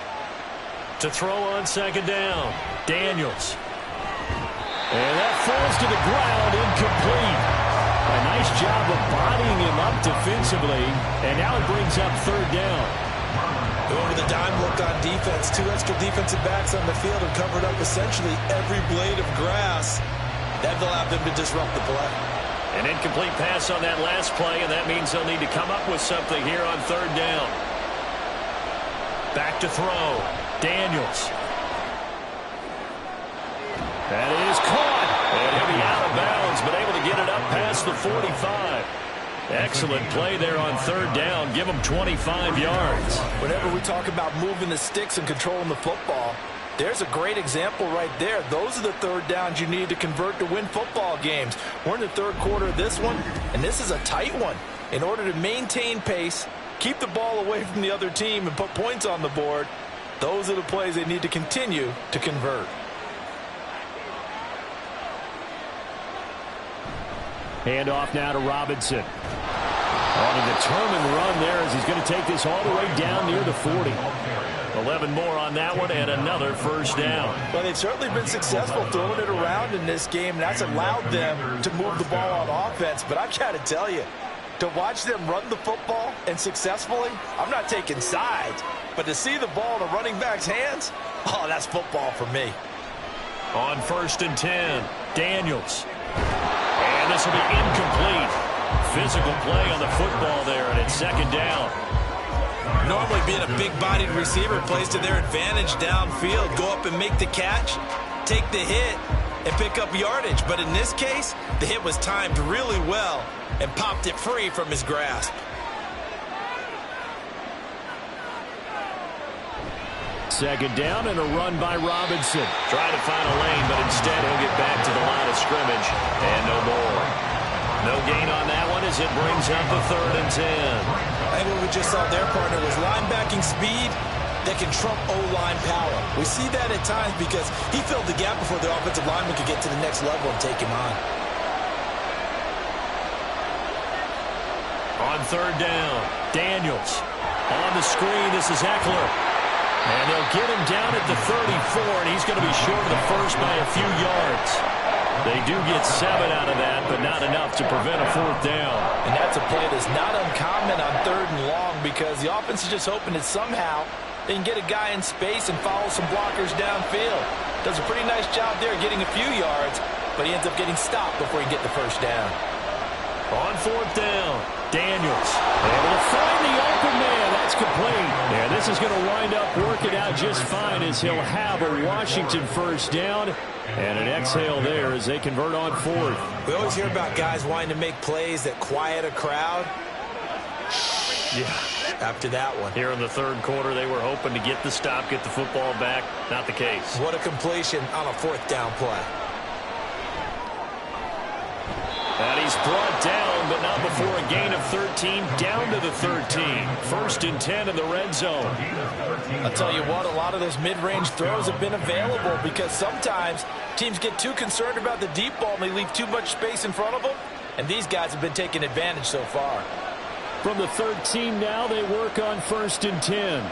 To throw on 2nd down, Daniels. And that falls to the ground, incomplete. A nice job of bodying him up defensively, and now it brings up 3rd down. Going to the dime look on defense. 2 extra defensive backs on the field have covered up essentially every blade of grass. That allowed them to disrupt the play. An incomplete pass on that last play, and that means they'll need to come up with something here on 3rd down. Back to throw. Daniels. That is caught. And he'll be out of bounds, but able to get it up past the 45. Excellent play there on 3rd down. Give them 25 yards. Whenever we talk about moving the sticks and controlling the football, there's a great example right there. Those are the 3rd downs you need to convert to win football games. We're in the 3rd quarter of this one, and this is a tight one. In order to maintain pace, keep the ball away from the other team, and put points on the board, those are the plays they need to continue to convert. Hand off now to Robinson. On a determined run there as he's going to take this all the way down near the 40. 11 more on that one and another 1st down. Well, they've certainly been successful throwing it around in this game, and that's allowed them to move the ball on offense. But I've got to tell you, to watch them run the football and successfully, I'm not taking sides, but to see the ball in a running back's hands, oh, that's football for me. On 1st and 10, Daniels. And this will be incomplete. Physical play on the football there, and it's 2nd down. Normally being a big-bodied receiver plays to their advantage downfield. Go up and make the catch, take the hit, and pick up yardage. But in this case, the hit was timed really well and popped it free from his grasp. Second down and a run by Robinson. Trying to find a lane, but instead he'll get back to the line of scrimmage. And no more. No gain on that one, as it brings up the 3rd and 10. I think what we just saw their partner was linebacking speed that can trump O-line power. We see that at times because he filled the gap before the offensive lineman could get to the next level and take him on. On 3rd down, Daniels. On the screen, this is Eckler. And they'll get him down at the 34, and he's going to be short of the first by a few yards. They do get 7 out of that, but not enough to prevent a 4th down. And that's a play that's not uncommon on 3rd and long because the offense is just hoping that somehow they can get a guy in space and follow some blockers downfield. Does a pretty nice job there getting a few yards, but he ends up getting stopped before he can get the first down. On 4th down, Daniels able to find the open man. That's complete. And this is going to wind up working out just fine as he'll have a Washington first down. And an exhale there as they convert on 4th. We always hear about guys wanting to make plays that quiet a crowd. Yeah. After that one. Here in the 3rd quarter, they were hoping to get the stop, get the football back. Not the case. What a completion on a 4th down play. And he's brought down, but not before a gain of 13, down to the 13. 1st and 10 in the red zone. I'll tell you what, a lot of those mid-range throws have been available because sometimes teams get too concerned about the deep ball and they leave too much space in front of them. And these guys have been taking advantage so far. From the 13 now, they work on 1st and 10.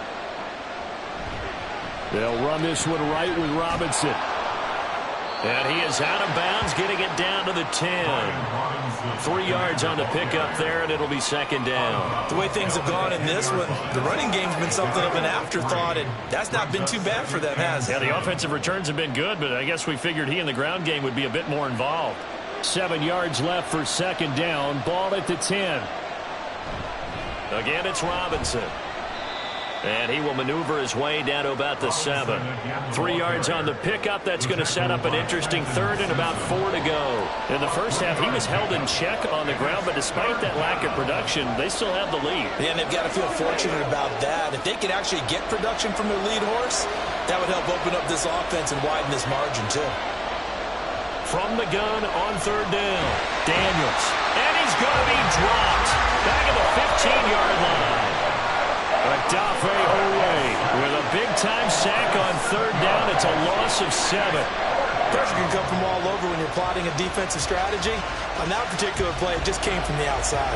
They'll run this one right with Robinson. And he is out of bounds, getting it down to the 10. 3 yards on the pickup there, and it'll be 2nd down. The way things have gone in this one, the running game's been something of an afterthought, and that's not been too bad for them, has it? Yeah, the offensive returns have been good, but I guess we figured he in the ground game would be a bit more involved. 7 yards left for 2nd down. Ball at the 10. Again, it's Robinson. And he will maneuver his way down to about the 7. 3 yards on the pickup. That's going to set up an interesting 3rd and about 4 to go. In the first half, he was held in check on the ground, but despite that lack of production, they still have the lead. Yeah, and they've got to feel fortunate about that. If they could actually get production from their lead horse, that would help open up this offense and widen this margin, too. From the gun on 3rd down, Daniels. And he's going to be dropped. Back at the 15-yard line. Odafe Oweh with a big-time sack on 3rd down. It's a loss of 7. Pressure can come from all over when you're plotting a defensive strategy. On that particular play, it just came from the outside.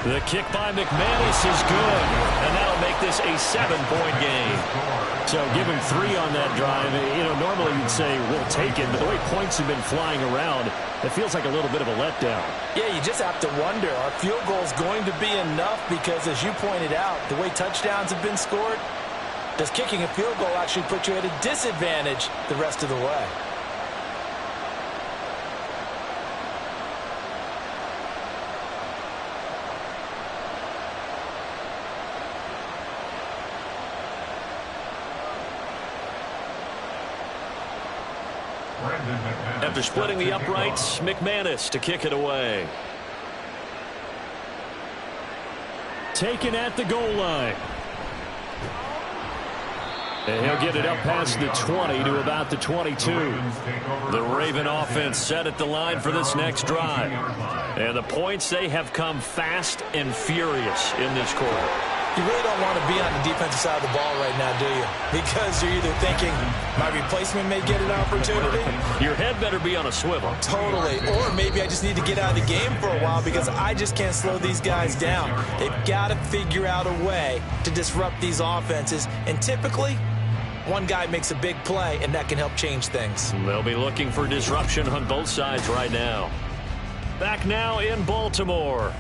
The kick by McManus is good, and that'll make this a 7-point game. So give him 3 on that drive. You know, normally you'd say we'll take it, but the way points have been flying around, it feels like a little bit of a letdown. Yeah, you just have to wonder, are field goals going to be enough? Because as you pointed out, the way touchdowns have been scored, does kicking a field goal actually put you at a disadvantage the rest of the way? After splitting the uprights, McManus to kick it away. Taken at the goal line. And he'll get it up past the 20 to about the 22. The Raven offense set at the line for this next drive. And the points, they have come fast and furious in this quarter. You really don't want to be on the defensive side of the ball right now, do you? Because you're either thinking, my replacement may get an opportunity. Your head better be on a swivel. Totally. Or maybe I just need to get out of the game for a while because I just can't slow these guys down. They've got to figure out a way to disrupt these offenses. And typically, one guy makes a big play, and that can help change things. They'll be looking for disruption on both sides right now. Back now in Baltimore.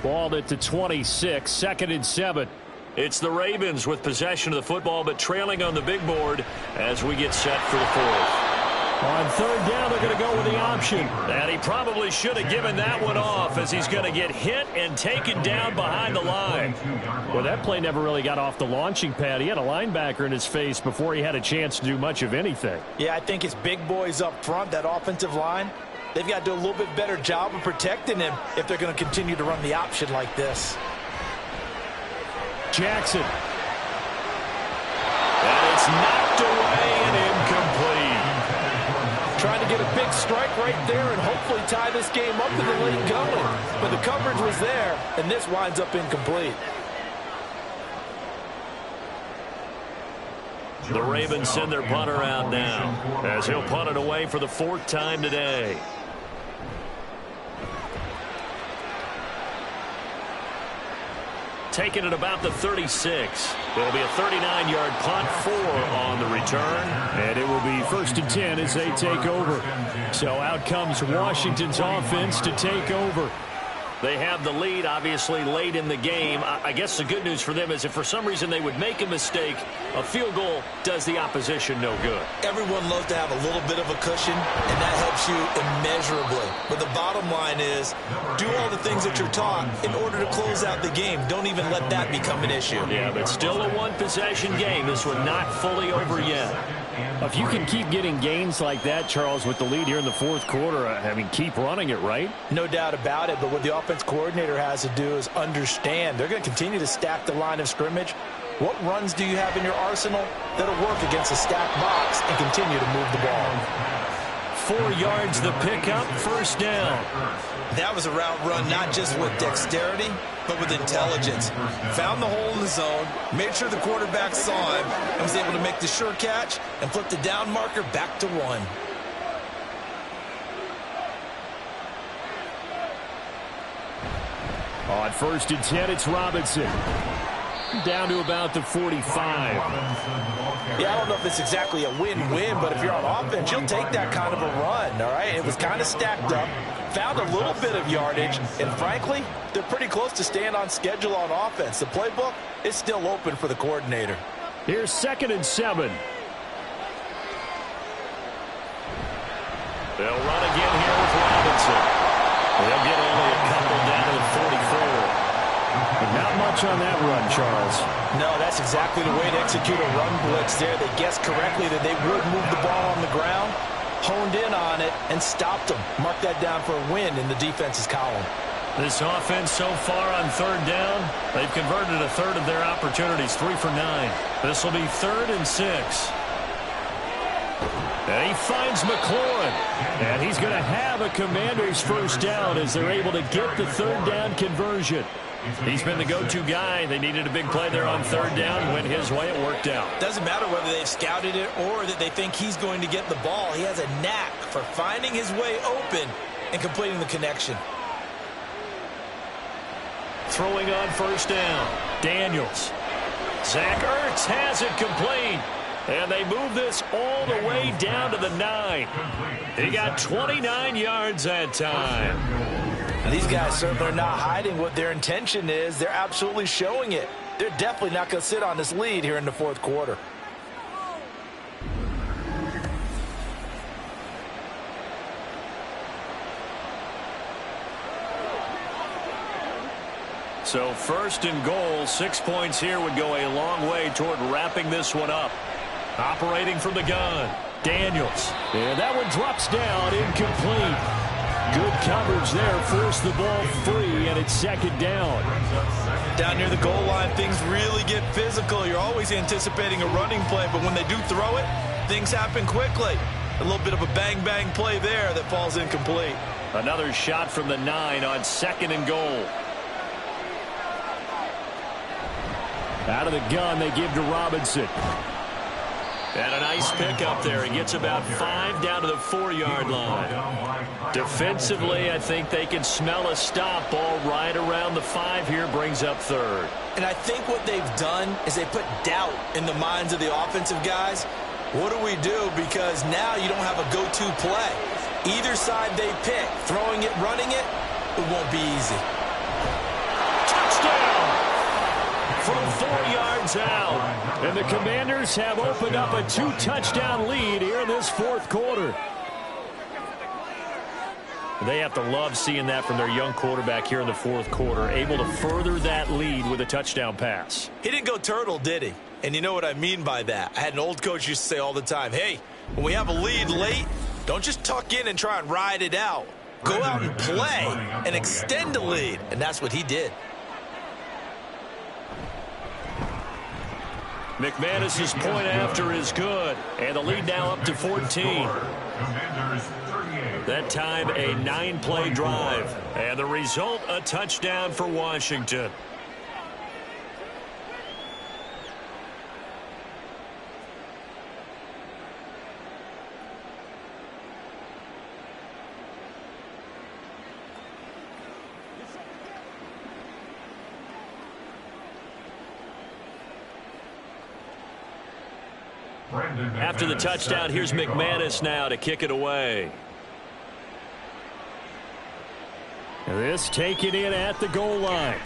Ball at the 26, 2nd and 7. It's the Ravens with possession of the football, but trailing on the big board as we get set for the 4th. On 3rd down, they're going to go with the option. And he probably should have given that one off as he's going to get hit and taken down behind the line. Well, that play never really got off the launching pad. He had a linebacker in his face before he had a chance to do much of anything. Yeah, I think it's big boys up front, that offensive line. They've got to do a little bit better job of protecting him if they're going to continue to run the option like this. Jackson. And it's knocked away. right there and hopefully tie this game up in the late going. But the coverage was there, and this winds up incomplete. The Ravens send their punter out now as he'll punt it away for the 4th time today. Taking it about the 36. It'll be a 39-yard punt, 4 on the return. And it will be 1st and 10 as they take over. So out comes Washington's offense to take over. They have the lead, obviously, late in the game. I guess the good news for them is if for some reason they would make a mistake, a field goal does the opposition no good. Everyone loves to have a little bit of a cushion, and that helps you immeasurably. But the bottom line is, do all the things that you're taught in order to close out the game. Don't even let that become an issue. Yeah, but still a one-possession game. This one not fully over yet. If you can keep getting gains like that, Charles, with the lead here in the 4th quarter, I mean, keep running it, right? No doubt about it, but what the offense coordinator has to do is understand. They're going to continue to stack the line of scrimmage. What runs do you have in your arsenal that'll work against a stacked box and continue to move the ball? 4 yards the pickup, 1st down. That was a route run not just with dexterity, but with intelligence. Found the hole in the zone, made sure the quarterback saw him, and was able to make the sure catch and flip the down marker back to 1. On 1st and 10, it's Robinson. Down to about the 45. Yeah, I don't know if it's exactly a win-win, but if you're on offense, you'll take that kind of a run, all right? It was kind of stacked up, found a little bit of yardage, and frankly, they're pretty close to staying on schedule on offense. The playbook is still open for the coordinator. Here's 2nd and 7. They'll run again here with Robinson. They'll get only a couple down to the 44. But not much on that run, Charles. No, that's exactly the way to execute a run blitz there. They guessed correctly that they would move the ball on the ground, honed in on it, and stopped them. Mark that down for a win in the defense's column. This offense so far on 3rd down, they've converted a third of their opportunities, 3 for 9. This will be 3rd and 6. And he finds McLaurin. And he's going to have a Commander's 1st down as they're able to get the 3rd down conversion. He's been the go-to guy. They needed a big play there on 3rd down. Went his way. It worked out. Doesn't matter whether they've scouted it or that they think he's going to get the ball. He has a knack for finding his way open and completing the connection. Throwing on 1st down. Daniels. Zach Ertz has it complete. And they move this all the way down to the 9. He got 29 yards that time. And these guys certainly are not hiding what their intention is. They're absolutely showing it. They're definitely not going to sit on this lead here in the 4th quarter. So 1st and goal, 6 points here would go a long way toward wrapping this one up. Operating from the gun, Daniels. And that one drops down, incomplete. Good coverage there, forced the ball free, and it's 2nd down. Down near the goal line, things really get physical. You're always anticipating a running play, but when they do throw it, things happen quickly. A little bit of a bang-bang play there that falls incomplete. Another shot from the 9 on 2nd and goal. Out of the gun, they give to Robinson. And a nice pick up there. He gets about 5 down to the 4-yard line. Defensively, I think they can smell a stop. Ball right around the 5 here, brings up 3rd. And I think what they've done is they put doubt in the minds of the offensive guys. What do we do? Because now you don't have a go-to play. Either side they pick, throwing it, running it, it won't be easy. Touchdown! From 4 yards out. And the Commanders have opened up a 2-touchdown lead here in this 4th quarter. They have to love seeing that from their young quarterback here in the 4th quarter, able to further that lead with a touchdown pass. He didn't go turtle, did he? And you know what I mean by that. I had an old coach used to say all the time, hey, when we have a lead late, don't just tuck in and try and ride it out. Go out and play and extend the lead. And that's what he did. McManus's point after is good, and the lead now up to 14. That time a 9-play drive, and the result a touchdown for Washington. After the touchdown, here's McManus now to kick it away. This taken in at the goal line.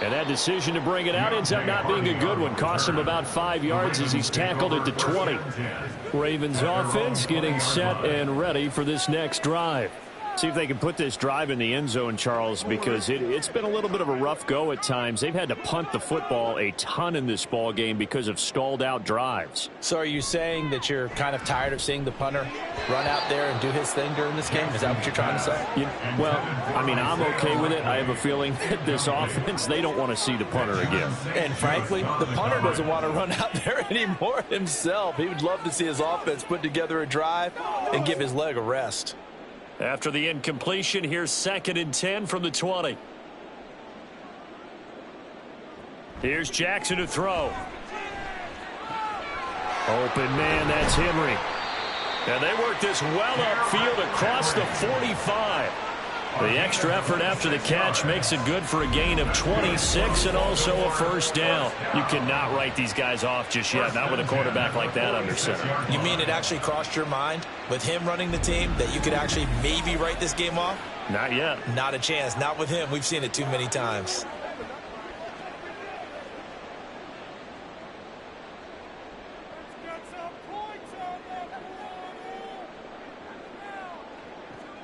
And that decision to bring it out ends up not being a good one. Cost him about 5 yards as he's tackled at the 20. Ravens offense getting set and ready for this next drive. See if they can put this drive in the end zone, Charles, because it's been a little bit of a rough go at times. They've had to punt the football a ton in this ball game because of stalled out drives. So are you saying that you're kind of tired of seeing the punter run out there and do his thing during this game? Is that what you're trying to say? Well, I mean, I'm okay with it. I have a feeling that this offense, they don't want to see the punter again. And frankly, the punter doesn't want to run out there anymore himself. He would love to see his offense put together a drive and give his leg a rest. After the incompletion, here's 2nd and 10 from the 20. Here's Jackson to throw. Open man, that's Henry. And they work this well upfield across the 45. The extra effort after the catch makes it good for a gain of 26 and also a first down. You cannot write these guys off just yet, not with a quarterback like that under center. You mean it actually crossed your mind with him running the team that you could actually maybe write this game off? Not yet. Not a chance. Not with him. We've seen it too many times.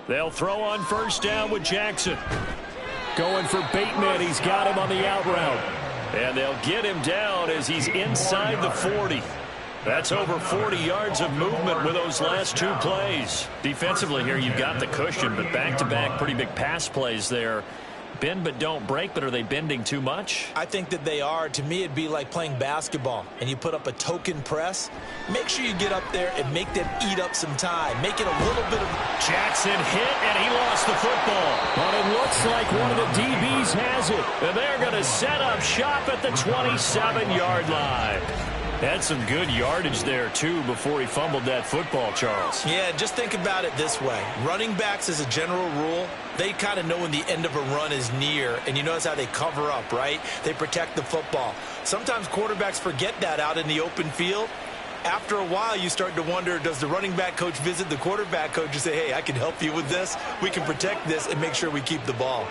They'll throw on first down with Jackson. Going for Bateman. He's got him on the out route. And they'll get him down as he's inside the 40. That's over 40 yards of movement with those last 2 plays. Defensively here, you've got the cushion, but back-to-back pretty big pass plays there. Bend but don't break, but are they bending too much? I think that they are. To me, it'd be like playing basketball, and you put up a token press. Make sure you get up there and make them eat up some time. Make it a little bit of... Jackson hit, and he lost the football. But it looks like one of the DBs has it. And they're going to set up shop at the 27-yard line. Had some good yardage there, too, before he fumbled that football, Charles. Yeah, just think about it this way. Running backs, as a general rule, they kind of know when the end of a run is near, and you notice how they cover up, right? They protect the football. Sometimes quarterbacks forget that out in the open field. After a while, you start to wonder, does the running back coach visit the quarterback coach and say, hey, I can help you with this. We can protect this and make sure we keep the ball.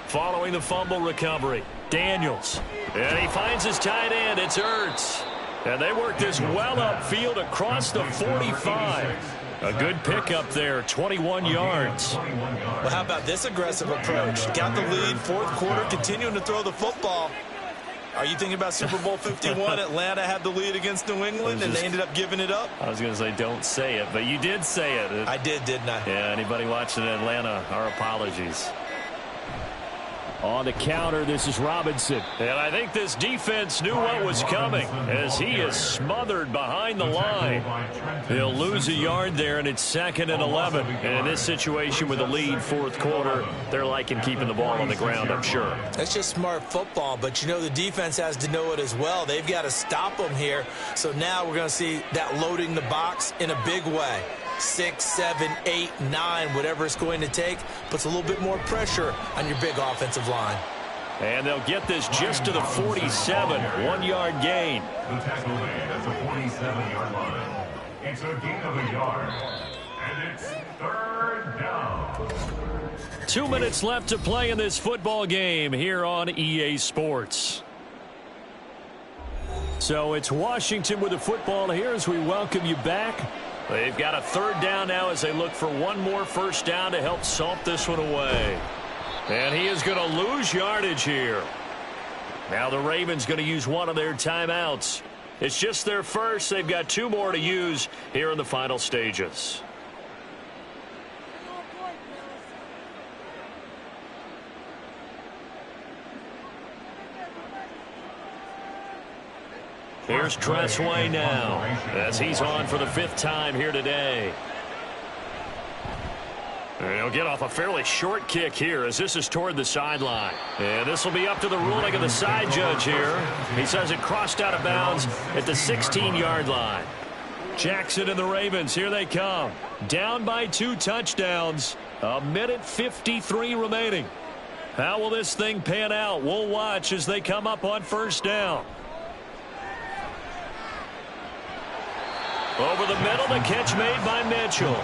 Following the fumble recovery, Daniels. And he finds his tight end. It's Ertz. And they work this well upfield across the 45. A good pickup there, 21 yards. Well, how about this aggressive approach? Got the lead, 4th quarter, continuing to throw the football. Are you thinking about Super Bowl 51? Atlanta had the lead against New England, and they ended up giving it up? I was going to say don't say it, but you did say it. I did, didn't I? Yeah, anybody watching Atlanta, our apologies. On the counter, this is Robinson. And I think this defense knew what was coming as he is smothered behind the line. He'll lose a yard there, and it's 2nd and 11. And in this situation with a lead, 4th quarter, they're liking keeping the ball on the ground, I'm sure. That's just smart football, but you know the defense has to know it as well. They've got to stop them here. So now we're going to see that loading the box in a big way. 6, 7, 8, 9, whatever it's going to take, puts a little bit more pressure on your big offensive line. And they'll get this just to the 47, 1-yard gain. The tackle made at the 47-yard line. It's a gain of a yard, and it's 3rd down. 2 minutes left to play in this football game here on EA Sports. So it's Washington with the football here as we welcome you back. They've got a 3rd down now as they look for one more first down to help salt this one away. And he is going to lose yardage here. Now the Ravens going to use one of their timeouts. It's just their first. They've got 2 more to use here in the final stages. Here's Tressway now as he's on for the 5th time here today. He'll get off a fairly short kick here as this is toward the sideline. And this will be up to the ruling of the side judge here. He says it crossed out of bounds at the 16-yard line. Jackson and the Ravens, here they come. Down by 2 touchdowns. 1:53 remaining. How will this thing pan out? We'll watch as they come up on 1st down. Over the middle, the catch made by Mitchell.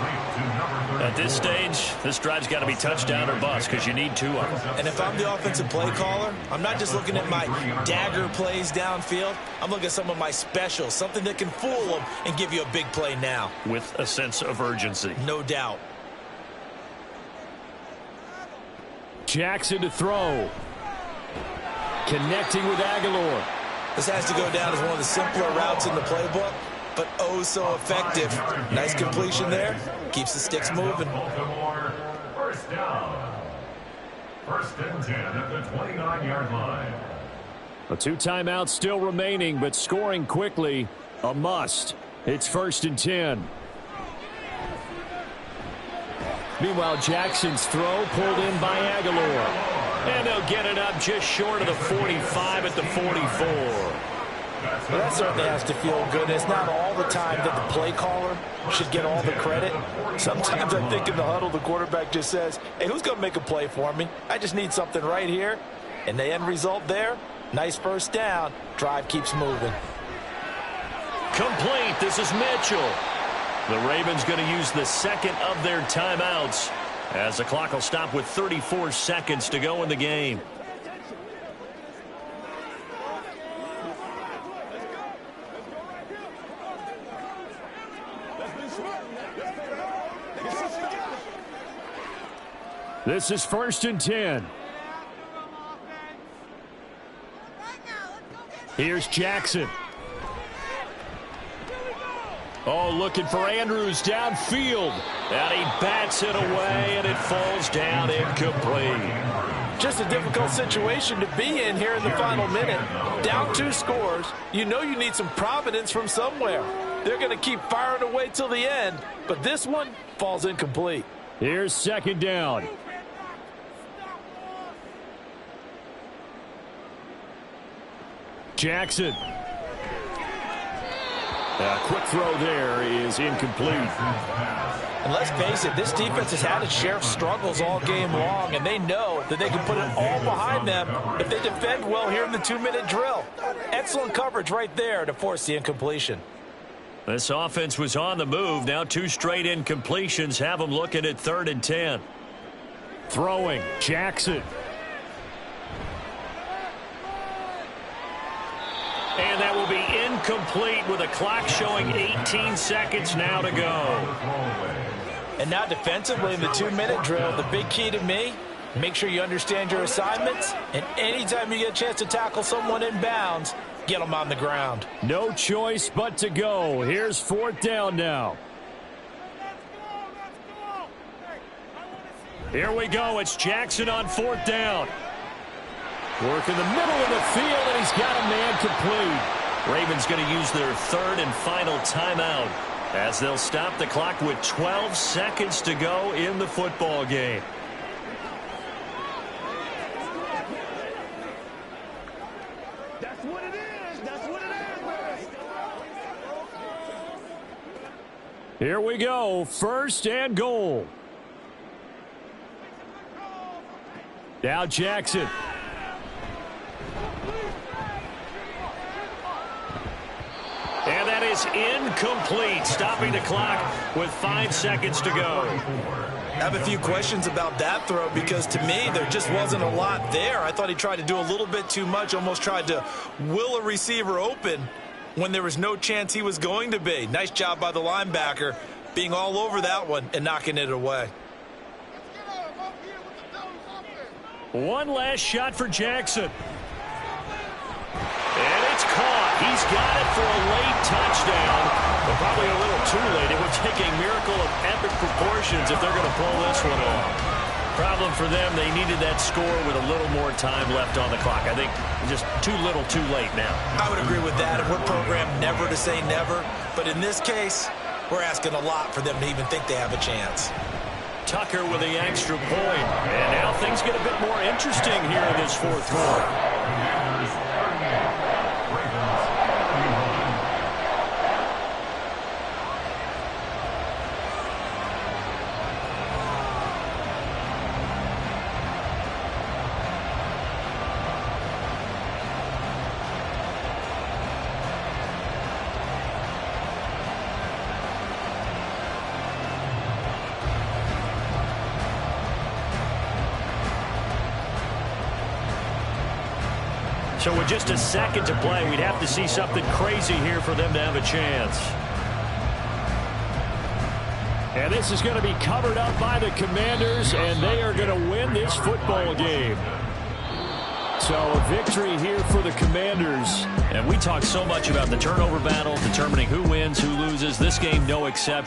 At this stage, this drive's got to be touchdown or bust because you need 2 of them. And if I'm the offensive play caller, I'm not just looking at my dagger plays downfield. I'm looking at some of my specials, something that can fool them and give you a big play now. With a sense of urgency. No doubt. Jackson to throw. Connecting with Aguilar. This has to go down as one of the simpler routes in the playbook, but oh so effective. Nice completion there. Keeps the sticks moving. Baltimore, 1st down. 1st and 10 at the 29-yard line. A 2 timeouts still remaining, but scoring quickly, a must. It's 1st and 10. Meanwhile, Jackson's throw pulled in by Aguilar. And they'll get it up just short of the 45 at the 44. Well, that certainly has to feel good. It's not all the time that the play caller should get all the credit. Sometimes I think in the huddle, the quarterback just says, hey, who's going to make a play for me? I just need something right here. And the end result there, nice 1st down. Drive keeps moving. Complete. This is Mitchell. The Ravens going to use the 2nd of their timeouts as the clock will stop with 34 seconds to go in the game. This is 1st and 10. Here's Jackson. Oh, looking for Andrews downfield. And he bats it away, and it falls down incomplete. Just a difficult situation to be in here in the final minute. Down 2 scores. You know you need some providence from somewhere. They're going to keep firing away till the end, but this one falls incomplete. Here's 2nd down. Jackson. A quick throw there is incomplete. And let's face it, this defense has had its share of struggles all game long, and they know that they can put it all behind them if they defend well here in the 2-minute drill. Excellent coverage right there to force the incompletion. This offense was on the move. Now 2 straight incompletions have them looking at 3rd and 10. Throwing, Jackson. And that will be incomplete with a clock showing 18 seconds now to go. And now defensively in the 2-minute drill, the big key to me, make sure you understand your assignments, and anytime you get a chance to tackle someone in bounds, get them on the ground. No choice but to go. Here's 4th down now. Here we go. It's Jackson on 4th down. Work in the middle of the field, and he's got a man complete. Ravens going to use their 3rd and final timeout as they'll stop the clock with 12 seconds to go in the football game. That's what it is. That's what it is. Here we go. 1st and goal. Now Jackson. And that is incomplete, stopping the clock with 5 seconds to go. I have a few questions about that throw because to me there just wasn't a lot there. I thought he tried to do a little bit too much, almost tried to will a receiver open when there was no chance he was going to be. Nice job by the linebacker being all over that one and knocking it away. One last shot for Jackson. And it's caught. He's got it for a late touchdown, but probably a little too late. It would take a miracle of epic proportions if they're going to pull this one off. Problem for them, they needed that score with a little more time left on the clock. I think just too little too late now. I would agree with that, and we're programmed never to say never. But in this case, we're asking a lot for them to even think they have a chance. Tucker with the extra point. And now things get a bit more interesting here in this fourth quarter. So with just a second to play, we'd have to see something crazy here for them to have a chance. And this is going to be covered up by the Commanders, and they are going to win this football game. So a victory here for the Commanders. And we talk so much about the turnover battle, determining who wins, who loses. This game, no exception.